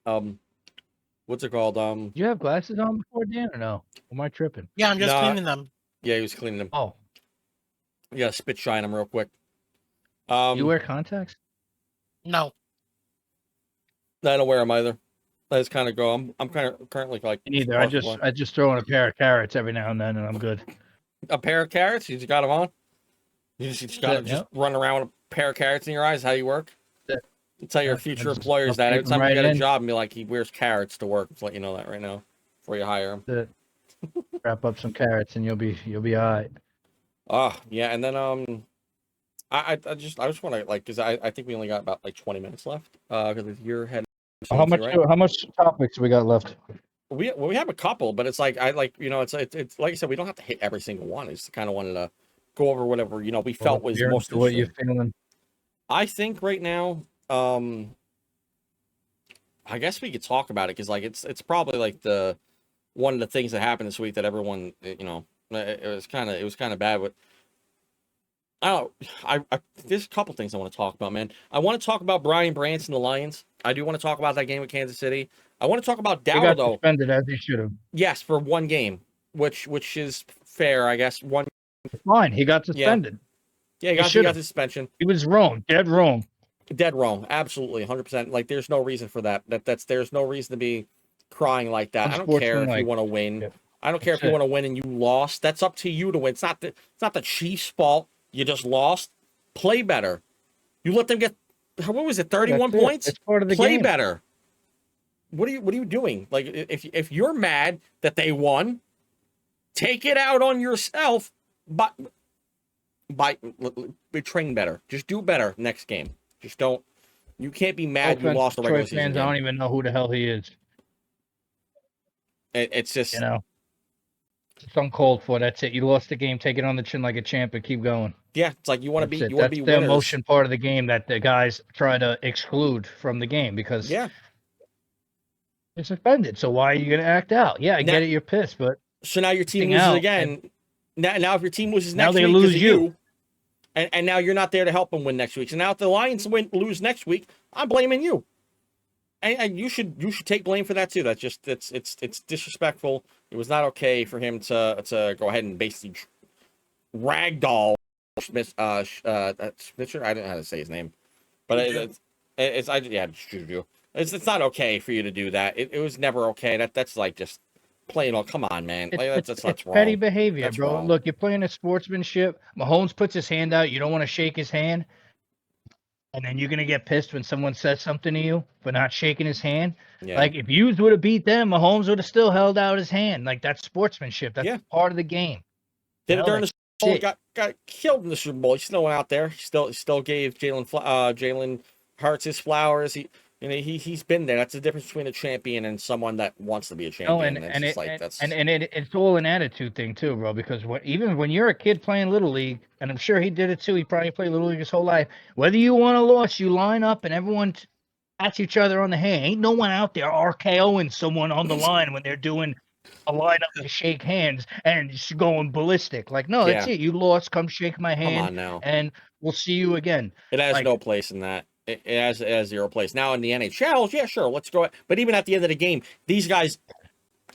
What's it called? Do you have glasses on before, Dan, or no? Am I tripping? Yeah, I'm just cleaning them. Yeah, he was cleaning them. Oh, You gotta spit shine them real quick. you wear contacts? No. I don't wear them either. I just kind of go. I'm kind of currently like. Neither. I just throw in a pair of carrots every now and then, and I'm good. A pair of carrots. You just got them on. You just gotta just run around with a pair of carrots in your eyes. How you work? Yeah. You tell your future employers that every time you get a job and be like, he wears carrots to work. Just let you know that right now before you hire him. Wrap up some carrots and you'll be all right. Oh yeah, and then I just want to because I think we only got about like 20 minutes left because your head. How much topics we got left? we have a couple, but it's like I like it's like I said, we don't have to hit every single one. I just kind of wanted to go over whatever we felt was most To what you're interesting. feeling. I think right now, I guess we could talk about it because like it's probably like the one of the things that happened this week that everyone it was kind of bad. But I don't. I there's a couple things I want to talk about, man. I want to talk about Brian Branson, the Lions. I do want to talk about that game with Kansas City. I want to talk about He got Dowdle. suspended as he should have. Yes, for one game, which is fair, I guess. One. Fine, he got suspended. Yeah, he got the suspension. He was wrong, dead wrong. Dead wrong, absolutely, 100%. Like, there's no reason for that. There's no reason to be crying like that. I don't care if you want to win. Yeah. I don't care if you want to win and you lost. That's up to you to win. It's not the Chiefs' fault. You just lost. Play better. You let them get, what was it, 31 points? It's part of the game. Play game. better. What are you doing? Like, if you're mad that they won, take it out on yourself. But train better. Just do better next game. Just don't. You can't be mad you lost the regular season game. I don't even know who the hell he is. It's just it's uncalled for. That's it. You lost the game. Take it on the chin like a champ and keep going. Yeah, it's like you want to be. You want to be the winners. emotion part of the game that the guys try to exclude from the game because you're suspended. So why are you going to act out? Yeah, I get it. You're pissed, but so now your team loses again. Now if your team loses next week, now they lose you. And now you're not there to help them win next week. So now if the Lions lose next week, I'm blaming you. And you should take blame for that too. That's just it's disrespectful. It was not okay for him to go ahead and basically ragdoll Smith. Smitcher. I don't know how to say his name, but it's not okay for you to do that. It was never okay. That's like just plain old. Come on, man. That's wrong. Petty behavior, that's bro. Wrong. Look, you're playing a sportsmanship. Mahomes puts his hand out. You don't want to shake his hand. And then you're going to get pissed when someone says something to you for not shaking his hand. Yeah. Like, if you would have beat them, Mahomes would have still held out his hand. Like, that's sportsmanship. That's part of the game. During the Super Bowl, got killed in the Super Bowl. He still went out there. He still gave Jalen Hurts his flowers. He's been there. That's the difference between a champion and someone that wants to be a champion. It's all an attitude thing too, bro. Because even when you're a kid playing Little League, and I'm sure he did it too. He probably played Little League his whole life. Whether you won or lost, you line up and everyone pats each other on the hand. Ain't no one out there RKOing someone on the line when they're doing a lineup to shake hands and just going ballistic. Like, no, that's it. You lost. Come shake my hand. Come on now. And we'll see you again. It has no place in that. It has zero place. Now in the NHL, yeah, sure, let's go. But even at the end of the game, these guys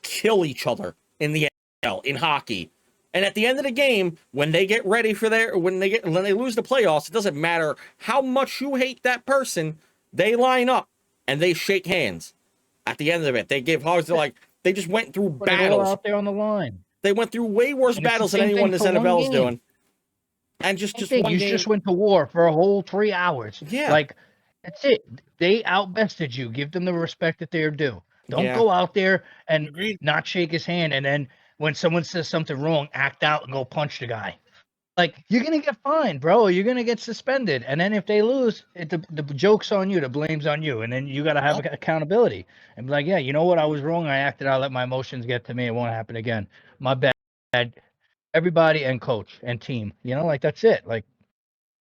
kill each other in the NHL, in hockey. And at the end of the game, when they get ready for when they lose the playoffs, it doesn't matter how much you hate that person, they line up and they shake hands. At the end of it, they give hugs. They just went through battles out there on the line. They went through way worse battles than anyone in this NFL is doing. And just one game. You just went to war for a whole 3 hours. Yeah. Like, that's it. They outbested you. Give them the respect that they're due. Don't go out there and not shake his hand. And then when someone says something wrong, act out and go punch the guy. Like, you're going to get fined, bro. Or you're going to get suspended. And then if they lose, the joke's on you. The blame's on you. And then you got to have accountability. And be like, yeah, you know what? I was wrong. I acted out. Let my emotions get to me. It won't happen again. My bad. Everybody and coach and team, like that's it. Like,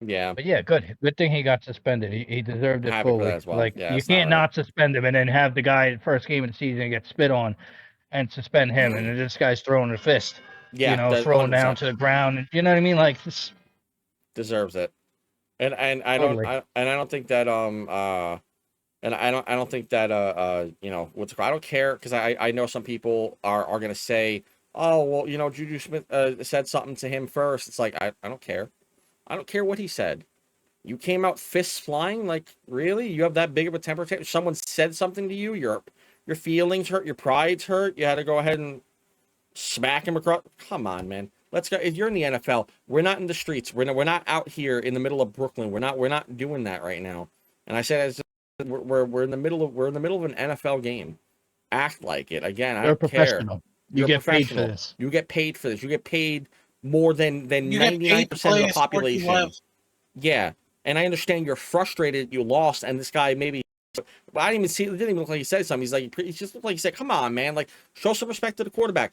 but yeah, good thing he got suspended. He deserved it fully. Well. Like, you can't not suspend him and then have the guy at first game of the season get spit on and suspend him, and then this guy's throwing a fist, throwing 100%. Down to the ground, and you know what I mean? Like, this deserves it. And I don't think that I don't think that I don't care, because I know some people are gonna say, oh, well, Juju Smith said something to him first. It's like, I don't care. I don't care what he said. You came out fists flying? Like, really? You have that big of a temper? Someone said something to you? Your feelings hurt? Your pride's hurt? You had to go ahead and smack him across? Come on, man. Let's go. If you're in the NFL, we're not in the streets. We're not out here in the middle of Brooklyn. We're not doing that right now. And I said, we're in the middle of an NFL game. Act like it. Again, I don't care. You get paid for this. You get paid for this. You get paid more than 99% of the population. Yeah. And I understand you're frustrated you lost, and this guy maybe But I didn't even see it. Didn't even look like he said something. He just looked like he said, "Come on, man! Like, show some respect to the quarterback."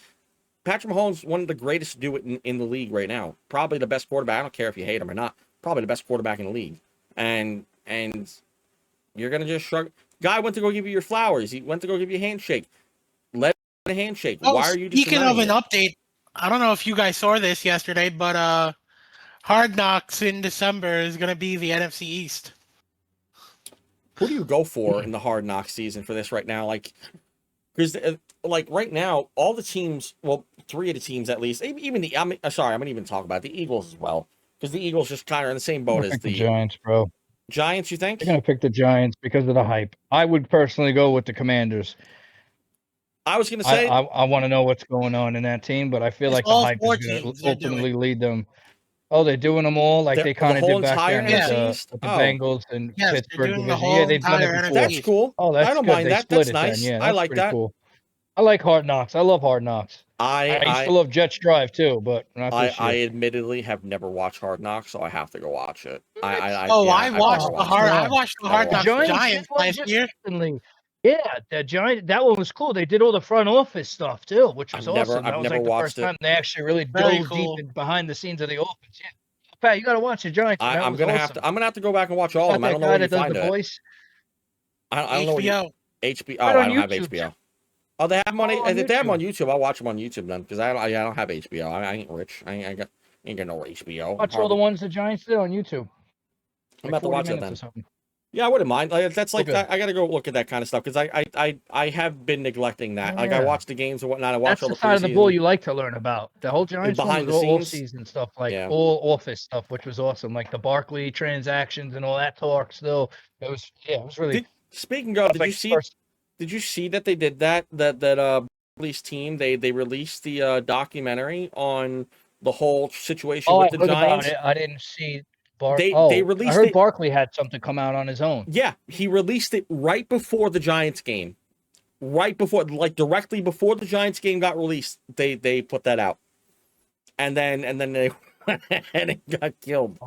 Patrick Mahomes, one of the greatest to do it in the league right now. Probably the best quarterback. I don't care if you hate him or not. Probably the best quarterback in the league. And you're gonna just shrug. Guy went to go give you your flowers. He went to go give you a handshake. Let a handshake. Oh, Why are you just speaking of an denying it? update, I don't know if you guys saw this yesterday, but Hard Knocks in December is going to be the NFC East. Who do you go for in the Hard Knock season for this right now? Like, because like right now, all the teams, well, 3 of the teams at least, even the, I'm gonna even talk about the Eagles as well, because the Eagles just kind of in the same boat as the Giants, bro. Giants. You think? They're gonna pick the Giants because of the hype. I would personally go with the Commanders. I was gonna say I want to know what's going on in that team, but I feel It's like the all hype 4 is going teams to they're doing. ultimately lead them. Oh, they're doing them all like they the kind of whole did back entire then with NFC East. the Oh, Bengals and Yes, they're Pittsburgh doing the division. whole Yeah, they've done it entire before. that's cool. Oh, that's I don't good. mind They that. split That's it nice. then. Yeah, I that's like pretty that. cool. I like Hard Knocks. I love Hard Knocks. I used to love Jets Drive too, but not this I year. admittedly have never watched Hard Knocks, so I have to go watch it. I I've watched never the watched it. I watched the Never Hard The watched Knocks it. Giants did Giants one last just year. recently. Yeah, the Giant that one was cool. They did all the front office stuff too, which was awesome. That I've was never like the watched first it. time they actually really Very dove cool. deep in behind the scenes of the offense. Yeah, Pat, you got to watch the Giants. One. That I'm was gonna awesome. I'm gonna have to go back and watch all of Got them. I that don't know guy where you that does find the it. voice. I don't know where you HBO. HBO. Right Oh, on I don't have YouTube, HBO. too. Oh, they have them on. All on If they have them on YouTube. YouTube, I'll watch them on YouTube then, because I don't have HBO. I ain't rich. I ain't got no HBO. Watch all the ones the Giants did on YouTube. I'm Like about to 40 watch that minutes or then. something. Yeah, I wouldn't mind. Like, that's like Okay. I gotta go look at that kind of stuff because I have been neglecting that. Like I Yeah. watch the games and whatnot. I watch That's all the the side of the ball preseason. you like to learn about. The whole Giants one Behind was the all scenes. season stuff, like Yeah. all office stuff, which was awesome. Like the Barkley transactions and all that talk. Still, it was really. Speaking of, like did you see that they did that police team they released the documentary on the whole situation Oh, with I the heard about Giants? it. I didn't see They I released heard it. Barkley had something come out on his own. Yeah, he released it right before the Giants game. Right before, like directly before the Giants game got released, they put that out. And then they went ahead and got killed.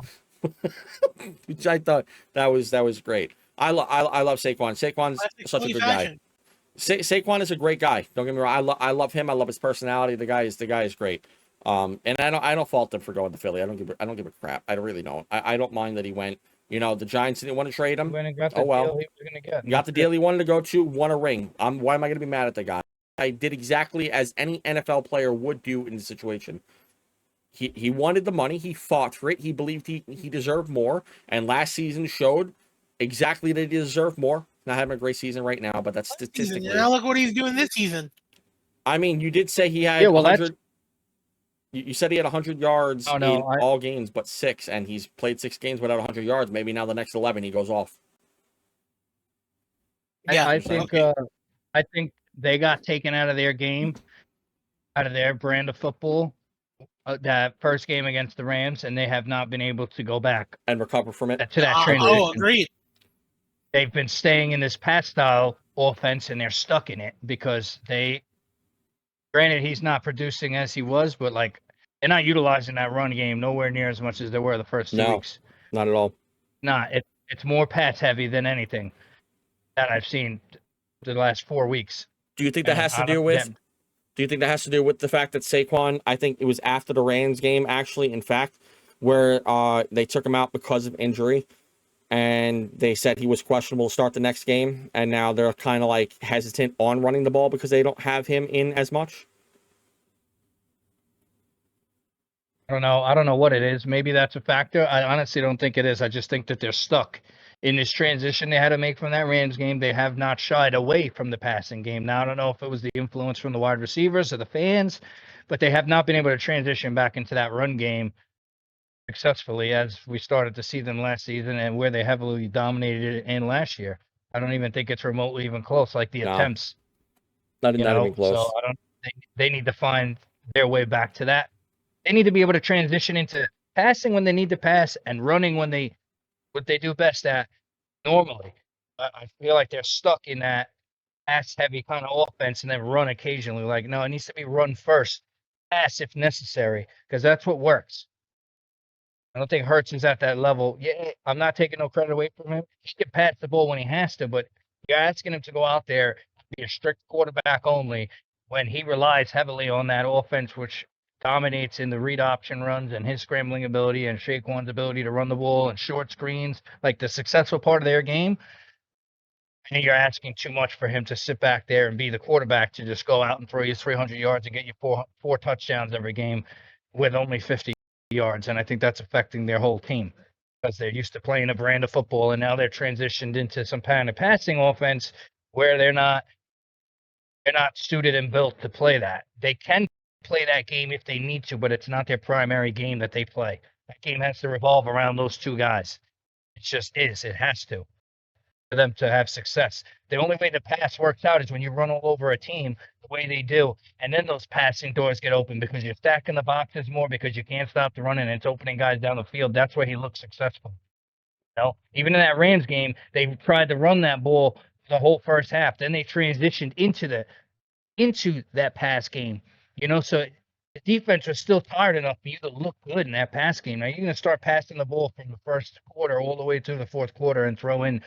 Which I thought that was great. I love Saquon. Saquon's such a good guy. Saquon is a great guy. Don't get me wrong. I love him. I love his personality. The guy is great. And I don't fault him for going to Philly. I don't give a crap. I really don't. I don't mind that he went. You know, the Giants didn't want to trade him. He went and got the Oh well. deal he was gonna get. Got the deal he wanted to go to. Won a ring. Why am I going to be mad at the guy? I did exactly as any NFL player would do in the situation. He wanted the money. He fought for it. He believed he deserved more. And last season showed exactly that he deserved more. Not having a great season right now, but that's statistically. Now look what he's doing this season. I mean, you did say he had 100. You said he had 100 yards in all games, but 6, and he's played 6 games without 100 yards. Maybe now the next 11 he goes off. Yeah, I think they got taken out of their game, out of their brand of football. That first game against the Rams, and they have not been able to go back and recover from it to that transition. Oh, agreed. They've been staying in this pass style offense, and they're stuck in it because granted, he's not producing as he was, but like they're not utilizing that run game nowhere near as much as they were the first 2 weeks. Not at all. It's more pass heavy than anything that I've seen the last 4 weeks. Do you think that has to do with? Do you think that has to do with the fact that Saquon? I think it was after the Rams game, actually. In fact, where they took him out because of injury, and they said he was questionable to start the next game, and now they're kind of like hesitant on running the ball because they don't have him in as much. I don't know what it is. Maybe that's a factor. I honestly don't think it is. I just think that they're stuck in this transition they had to make from that Rams game. They have not shied away from the passing game. Now, I don't know if it was the influence from the wide receivers or the fans, but they have not been able to transition back into that run game successfully as we started to see them last season and where they heavily dominated it in last year. I don't even think it's remotely even close, like the attempts. Not even close. So I don't think they need to find their way back to that. They need to be able to transition into passing when they need to pass and running when what they do best at normally. I feel like they're stuck in that pass heavy kind of offense and then run occasionally. Like, no, it needs to be run first, pass if necessary, because that's what works. I don't think Hurts is at that level. Yeah, I'm not taking no credit away from him. He can pass the ball when he has to, but You're asking him to go out there, be a strict quarterback only, when he relies heavily on that offense, which dominates in the read option runs and his scrambling ability and Shaquan's ability to run the ball and short screens, like the successful part of their game. And you're asking too much for him to sit back there and be the quarterback to just go out and throw you 300 yards and get you four touchdowns every game with only 50 yards. And I think that's affecting their whole team because they're used to playing a brand of football, and now they're transitioned into some kind of passing offense where they're not suited and built to play that. They can play that game if they need to, but it's not their primary game that they play. That game has to revolve around those two guys. It just is. It has to for them to have success. The only way the pass works out is when you run all over a team the way they do, and then those passing doors get open because you're stacking the boxes more because you can't stop the running and it's opening guys down the field. That's where he looks successful. You know, even in that Rams game, they tried to run that ball the whole first half. Then they transitioned into that pass game. You know, so the defense was still tired enough for you to look good in that pass game. Now you're going to start passing the ball from the first quarter all the way to the fourth quarter and throw in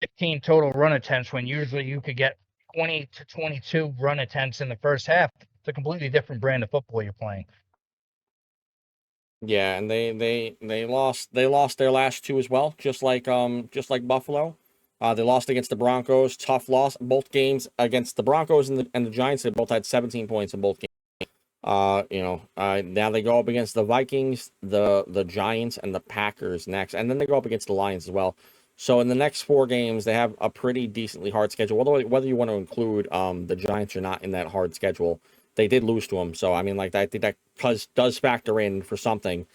15 total run attempts when usually you could get 20 to 22 run attempts in the first half. It's a completely different brand of football you're playing. Yeah, and they lost their last two as well, just like Buffalo. They lost against the Broncos, tough loss. Both games against the Broncos and the Giants, they both had 17 points in both games. Now they go up against the Vikings, the Giants, and the Packers next, and then they go up against the Lions as well. So in the next 4 games, they have a pretty decently hard schedule. Whether you want to include the Giants or not in that hard schedule, they did lose to them. So I mean, like I think that does factor in for something.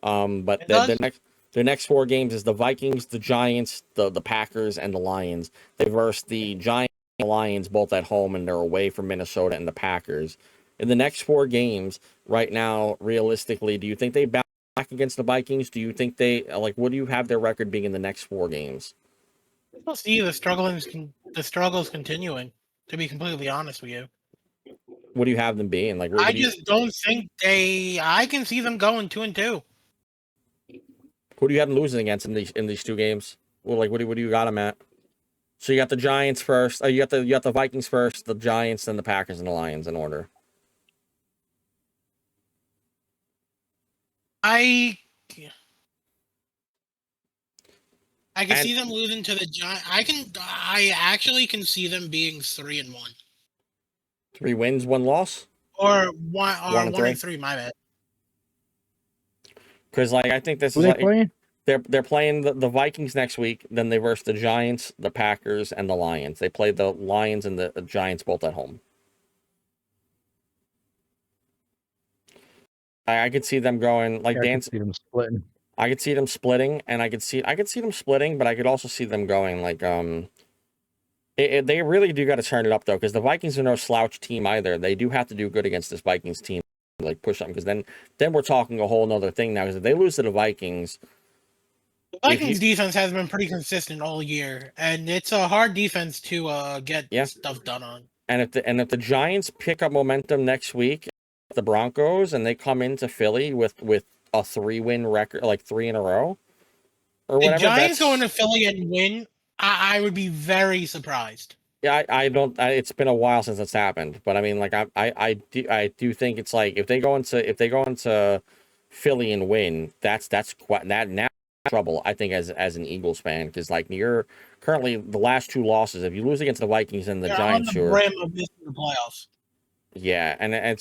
But the next 4 games is the Vikings, the Giants, the Packers, and the Lions. They verse the Giants and the Lions both at home, and they're away from Minnesota and the Packers. In the next 4 games, right now, realistically, do you think they bounce back against the Vikings? Do you think they what do you have their record being in the next 4 games? We'll see the struggles continuing. To be completely honest with you, What do you have them being? I just don't think I can see them going 2-2. Who do you have them losing against in these 2 games? Well, what do you got them at? So you got the Giants first. You got the Vikings first, the Giants, then the Packers and the Lions in order. I can see them losing to the Giants. I actually can see them being 3-1. 3 wins, 1 loss, or 1-3. My bad. Because I think this Who is they playing? They're playing the Vikings next week. Then they verse the Giants, the Packers, and the Lions. They play the Lions and the Giants both at home. I could see them going I could see them splitting. I could see them splitting, and I could see them splitting, but I could also see them going they really do got to turn it up though, because the Vikings are no slouch team either. They do have to do good against this Vikings team, push them, because then we're talking a whole nother thing now. Because if they lose to the Vikings, the Vikings defense has been pretty consistent all year, and it's a hard defense to get stuff done on. And if the Giants pick up momentum next week, the Broncos, and they come into Philly with a 3-win record, 3 in a row, or whatever. If Giants go into Philly and win, I would be very surprised. Yeah, I don't. It's been a while since it's happened, but I mean, I do think it's if they go into Philly and win, that's quite that now trouble. I think as an Eagles fan, because you're currently the last 2 losses. If you lose against the Vikings and the Giants, on the brim of missing the playoffs. Yeah, and I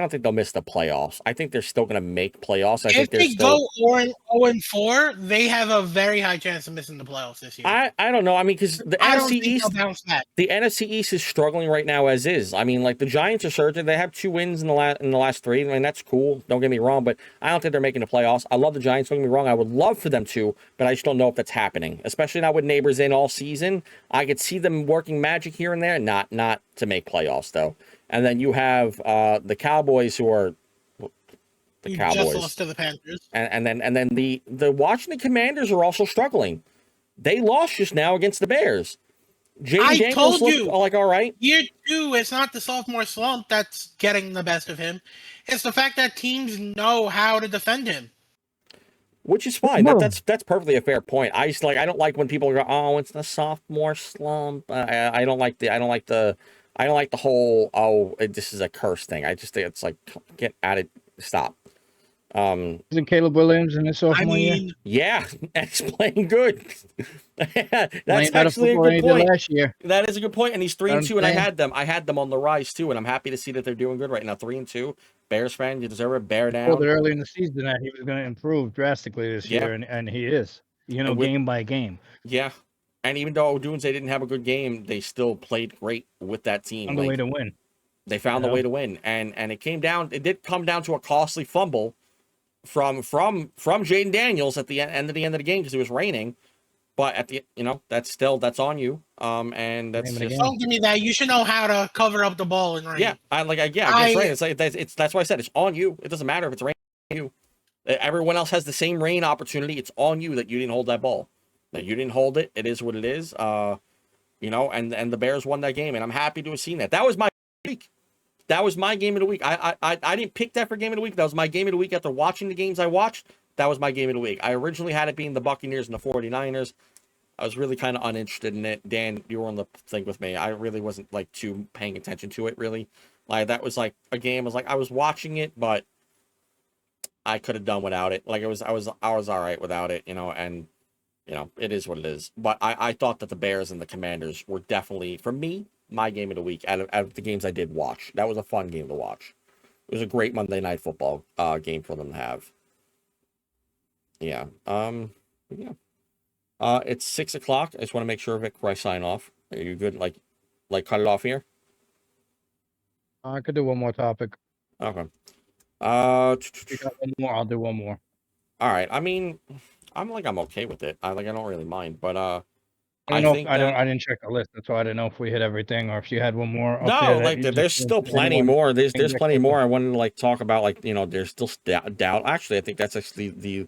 don't think they'll miss the playoffs. I think they're still going to make playoffs. If they go 0-4, they have a very high chance of missing the playoffs this year. I don't know. I mean, because the NFC East is struggling right now as is. I mean, the Giants are surging. They have 2 wins in the last 3. I mean, that's cool. Don't get me wrong, but I don't think they're making the playoffs. I love the Giants. Don't get me wrong. I would love for them to, but I just don't know if that's happening. Especially not with neighbors in all season. I could see them working magic here and there, not to make playoffs though. And then you have the Cowboys, who are the Cowboys. Just lost to the Panthers. And then the Washington Commanders are also struggling. They lost just now against the Bears. I told you, all right. Year 2, it's not the sophomore slump that's getting the best of him. It's the fact that teams know how to defend him. which is fine. That's perfectly a fair point. I just I don't like when people go, oh, it's the sophomore slump. I don't like the whole this is a curse thing. I just think it's like, get at it, stop. Isn't Caleb Williams in his sophomore year? Yeah, and he's playing good. That's Playing better actually a football than good he did point. last year. That is a good point, and he's 3-2, and I Understand. had them on the rise too, and I'm happy to see that they're doing good right now. 3-2, Bears fan, you deserve it. Bear Told down. it early in the season that he was going to improve drastically this Yeah. year, and he is. Game by game. Yeah, and even though Odunes didn't have a good game, they still played great with that team. On the way to win. They found the way to win, and it did come down to a costly fumble from Jaden Daniels at the end of the game because it was raining. But at the that's on you. And that's just, don't give me that. You should know how to cover up the ball in rain. Yeah, it's rain. It's that's why I said it's on you. It doesn't matter if it's rain on you. Everyone else has the same rain opportunity. It's on you that you didn't hold that ball. That you didn't hold it. It is what it is. And the Bears won that game, and I'm happy to have seen that. That was my week. That was my game of the week. I didn't pick that for game of the week. That was my game of the week after watching the games I watched. That was my game of the week. I originally had it being the Buccaneers and the 49ers. I was really kind of uninterested in it. Dan, you were on the thing with me. I really wasn't too paying attention to it really. That was a game. I was watching it, but I could have done without it. I was all right without it, and it is what it is. But I thought that the Bears and the Commanders were definitely, for me, my game of the week out of the games I did watch. That was a fun game to watch. It was a great Monday Night Football game for them to have. Yeah. Yeah. It's 6 o'clock. I just want to make sure, Vic, before I sign off. Are you good? Cut it off here? I could do one more topic. Okay. If you got one more, I'll do one more. All right. I mean, I'm okay with it. I don't really mind, but I didn't check the list. That's why I didn't know if we hit everything or if you had one more. No, there's still plenty more. There's plenty more. I wanted to talk about there's still doubt. Actually, I think that's actually the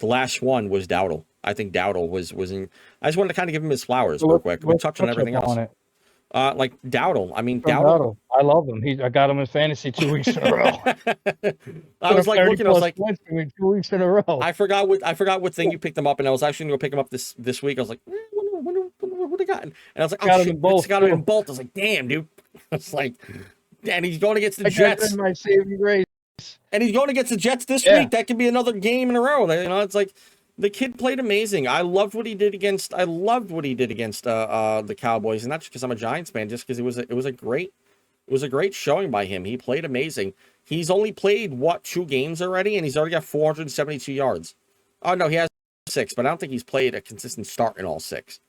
last one was Dowdle. I think Dowdle was in. I just wanted to kind of give him his flowers real quick. We touched on everything else. Dowdle. I mean, Dowdle. I love him. I got him in fantasy 2 weeks in a row. I was looking. I was like, 2 weeks in a row. I forgot what thing you picked him up, and I was actually going to pick him up this week. I was like, what they got? And I was like, got him in both. Got him in both. I was like, damn, dude. It's and he's going against the Jets. My saving grace. And he's going against the Jets this week. That could be another game in a row. It's the kid played amazing. I loved what he did against the Cowboys, and not just because I'm a Giants fan, just because it was a great showing by him. He played amazing. He's only played 2 games already, and he's already got 472 yards. Oh no, he has 6, but I don't think he's played a consistent start in all 6.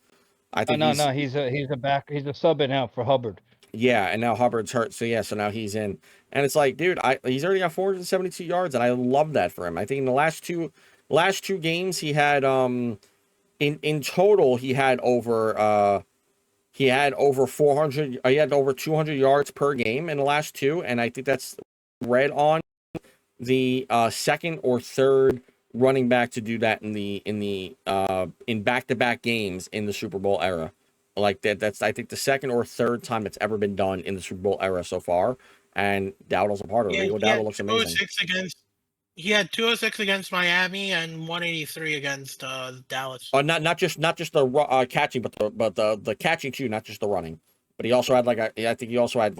I think he's a back. He's a sub in out for Hubbard. Yeah, and now Hubbard's hurt, so now he's in, and it's dude, he's already got 472 yards, and I love that for him. I think in the last two games he had in total he had over 400. He had over 200 yards per game in the last 2, and I think that's right on the second or third running back to do that in back-to-back games in the Super Bowl era. That's I think the second or third time it's ever been done in the Super Bowl era so far, and Dowdle's a part of it. Dowdle looks amazing. He had 206 against Miami and 183 against Dallas. Not just the catching, but the catching too, not just the running. But he also had I think he also had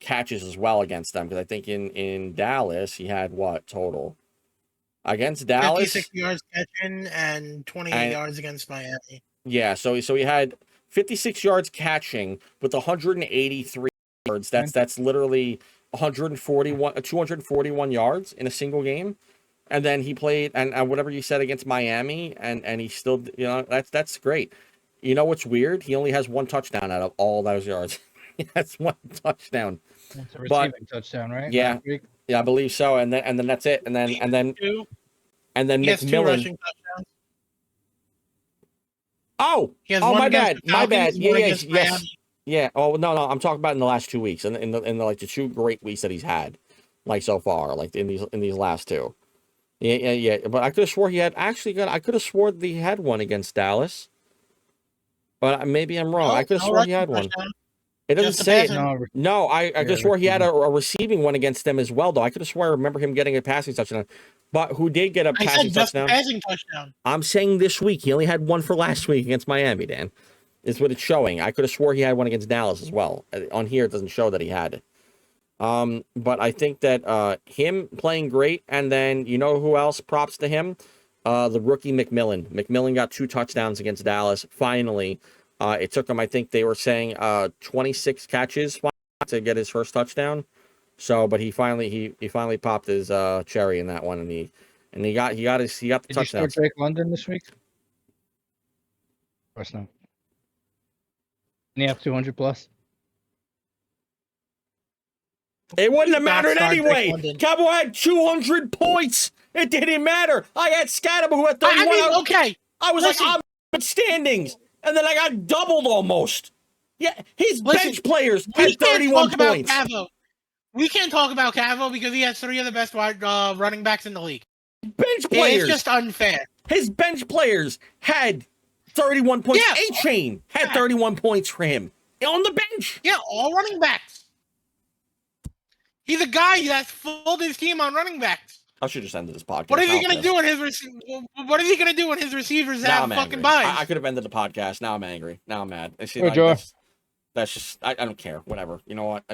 catches as well against them, because I think in Dallas he had what total against Dallas 56 yards catching and 28 yards against Miami. Yeah, so he had 56 yards catching with 183 yards. That's literally 241 yards in a single game. And then he played and whatever you said against Miami, and he still that's great. You know what's weird? He only has 1 touchdown out of all those yards. That's 1 touchdown. That's a receiving touchdown, right? Yeah, I believe so. And then that's it. And then McMillan. Rushing touchdowns. Oh, my bad. Yes. Yeah. Oh no, I'm talking about in the last 2 weeks, in the the 2 great weeks that he's had, so far, in these last 2. Yeah. But I could have swore he had I could have sworn that he had one against Dallas, but maybe I'm wrong. I could have sworn he had one. It doesn't Just the say it. passing? No, I could have swore he had a receiving one against them as well, though. I could have swore I remember him getting a passing touchdown. But who did get a I passing said just the touchdown? passing touchdown. I'm saying this week. He only had one for last week against Miami, Dan. Is what it's showing. I could have swore he had one against Dallas as well. On here, it doesn't show that he had it. But I think that him playing great, and then you know who else props to him? The rookie McMillan. McMillan got 2 touchdowns against Dallas. Finally, it took him, I think they were saying 26 catches to get his first touchdown. So, but he finally popped his cherry in that one, and he got the touchdown. Did you start Drake London this week? Of course not. And he have 200 plus? It wouldn't have mattered anyway. Cowboy had 200 points. It didn't matter. I had Scatterbo who had 31. I mean, okay. I was like, I'm in standings. And then I got doubled almost. Yeah, his bench players had 31 points. We can't talk about Cavo because he has 3 of the best running backs in the league. Bench players. It's just unfair. His bench players had 31 points. Yeah. A-Chain had 31 points for him on the bench. Yeah, all running backs. He's a guy that's filled his team on running backs. I should just ended this podcast. What is he going to do when his receivers have fucking buys? I could have ended the podcast. Now I'm angry. Now I'm mad. I see, that's just I don't care. Whatever. You know what?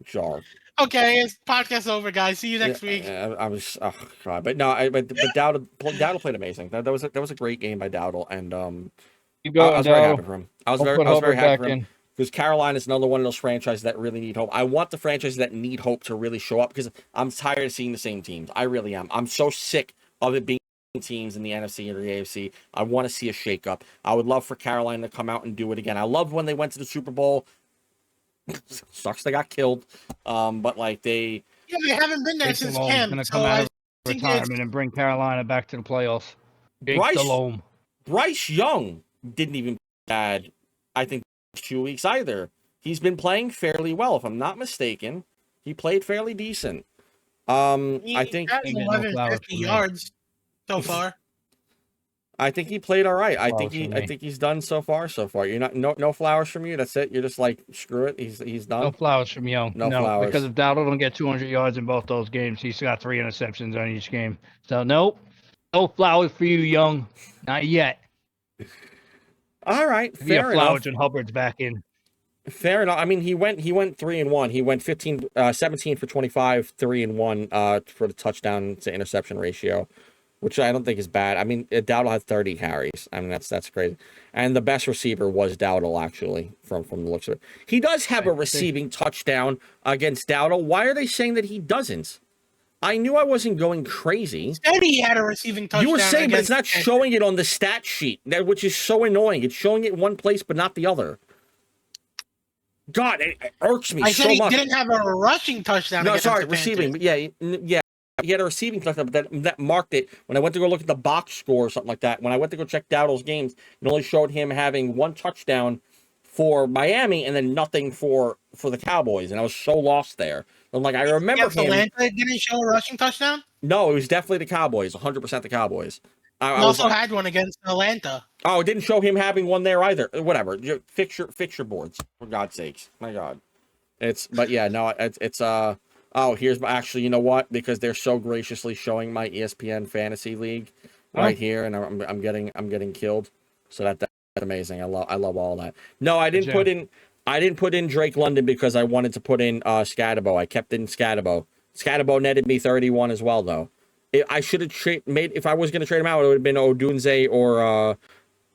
Jar. Okay, it's podcast over, guys. See you next week. I was God, but no, but Dowdle played amazing. That was a great game by Dowdle, and I was very happy for him. I was very happy for him. Because Carolina is another one of those franchises that really need hope. I want the franchises that need hope to really show up because I'm tired of seeing the same teams. I really am. I'm so sick of it being teams in the NFC or the AFC. I want to see a shakeup. I would love for Carolina to come out and do it again. I loved when they went to the Super Bowl. Sucks they got killed. But like they haven't been there since camp. Going to come out of retirement and bring Carolina back to the playoffs. Bryce Young didn't even bad. I think 2 weeks either. He's been playing fairly well, if I'm not mistaken. He played fairly decent. I think 1150 yards so far. I think he played all right. I think he's done so far. You're not no flowers from you. That's it. You're just like screw it. He's done. No flowers from Young. No flowers. Because if Dowdle don't get 200 yards in both those games, he's got 3 interceptions on each game. So no flowers for you, Young. Not yet. All right, fair enough. Flowers and Hubbard's back in. Fair enough. I mean, he went 3-1. He went 17 for 25, 3-1 for the touchdown to interception ratio, which I don't think is bad. I mean, Dowdle had 30 carries. I mean, that's crazy. And the best receiver was Dowdle, actually, from the looks of it. He does have a receiving touchdown against Dowdle. Why are they saying that he doesn't? I knew I wasn't going crazy. Said he had a receiving touchdown. You were saying, but it's not showing it on the stat sheet, which is so annoying. It's showing it in one place, but not the other. God, it irks me so much. I said he didn't have a rushing touchdown. No, sorry, receiving. But yeah. He had a receiving touchdown, but that marked it. When I went to go look at the box score or something like that, when I went to go check Dowdle's games, it only showed him having 1 touchdown for Miami and then nothing for the Cowboys, and I was so lost there. I'm like, I remember him. Atlanta didn't show a rushing touchdown? No, it was definitely the Cowboys, 100% the Cowboys. He also had one against Atlanta. Oh, it didn't show him having one there either. Whatever. Fix your boards, for God's sakes. My God. It's here's actually, you know what? Because they're so graciously showing my ESPN fantasy league right here, and I'm getting killed. So that's amazing. I love all that. No, I didn't put in Drake London because I wanted to put in Scatterbo. I kept in Scatterbo. Scatterbo netted me 31 as well, though. I should have if I was going to trade him out, it would have been Odunze or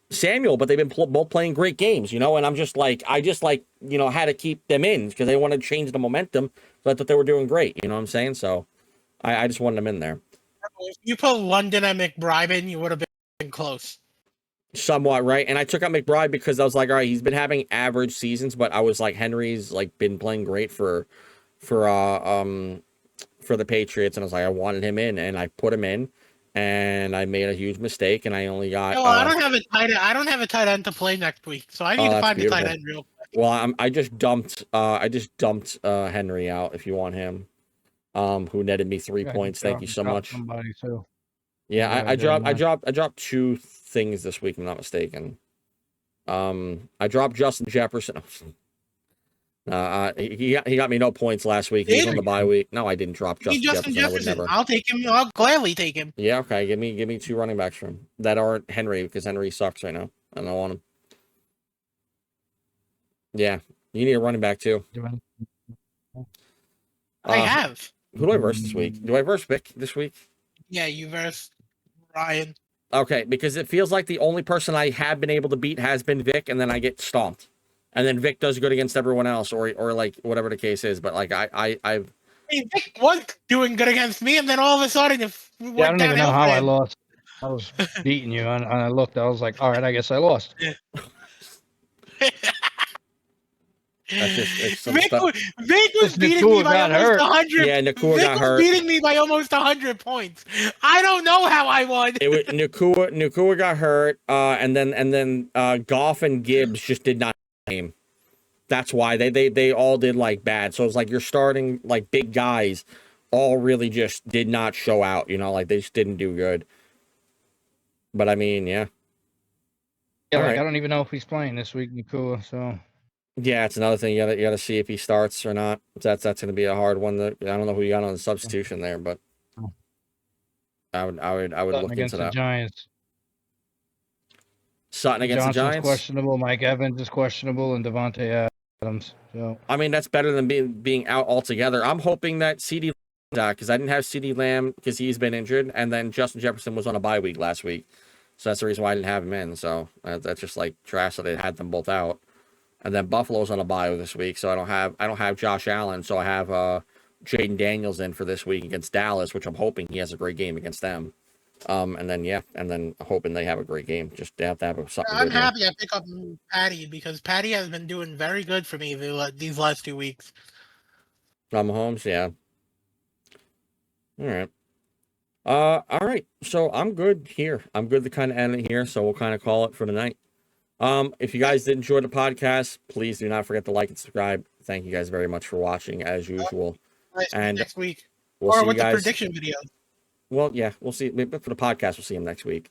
Samuel, but they've been both playing great games, and I'm just like, had to keep them in because they wanted to change the momentum. So I thought they were doing great. You know what I'm saying? So I just wanted them in there. If you put London and McBride in, you would have been close. Somewhat, right? And I took out McBride because I was like, all right, he's been having average seasons, but I was like, Henry's like been playing great for the Patriots, and I was like, I wanted him in, and I put him in, and I made a huge mistake, and I only got. No, I don't have a tight end. I don't have a tight end to play next week, so I need to find a tight end real quick. Well, I just dumped Henry out if you want him, who netted me 3 points. Thank you so much. Yeah, I dropped 2 things this week, if I'm not mistaken. I dropped Justin Jefferson. He got me no points last week. He was on the bye week. No, I didn't drop Give me Justin Jefferson. I would never. I'll take him. I'll gladly take him. Yeah, okay. Give me 2 running backs from him that aren't Henry, because Henry sucks right now. I don't want him. Yeah, you need a running back too. I have. Who do I verse this week? Do I verse Vic this week? Yeah, you verse Ryan. Okay, because it feels like the only person I have been able to beat has been Vic, and then I get stomped. And then Vic does good against everyone else, or like whatever the case is. But like I've Vic was doing good against me, and then all of a sudden it went I don't even know how I him. lost. I was beating you, and I looked. I was like, all right, I guess I lost. Vic was beating me by almost 100. Yeah, Nakua got hurt. Vic was beating me by almost 100 points. I don't know how I won. Nakua got hurt, and then Goff and Gibbs just did not game. That's why they all did like bad. So it's like you're starting like big guys, all really just did not show out. You know, like they just didn't do good. But I mean, yeah. Yeah, like, right. I don't even know if he's playing this week, Nakua. So. Yeah, it's another thing. You gotta see if he starts or not. That's gonna be a hard one. I don't know who you got on the substitution there, but I would look into that. The Giants. Sutton against the Giants. Questionable. Mike Evans is questionable, and Devontae Adams. So I mean, that's better than being out altogether. I'm hoping that CD, because I didn't have CD Lamb because he's been injured, and then Justin Jefferson was on a bye week last week, so that's the reason why I didn't have him in. So that's just like trash that they had them both out. And then Buffalo's on a bye this week, so I don't have Josh Allen, so I have Jaden Daniels in for this week against Dallas, which I'm hoping he has a great game against them. And then hoping they have a great game. Just to have something. I'm happy I pick up Patty, because Patty has been doing very good for me these last 2 weeks. Mahomes, yeah. All right. All right. So I'm good here. I'm good to kind of end it here. So we'll kind of call it for the night. If you guys did enjoy the podcast, please do not forget to like and subscribe. Thank you guys very much for watching as usual. And next week, we'll or see with you guys. The prediction video. Well, yeah, we'll see. But for the podcast, we'll see him next week.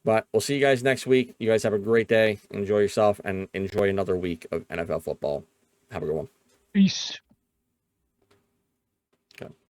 But we'll see you guys next week. You guys have a great day. Enjoy yourself and enjoy another week of NFL football. Have a good one. Peace.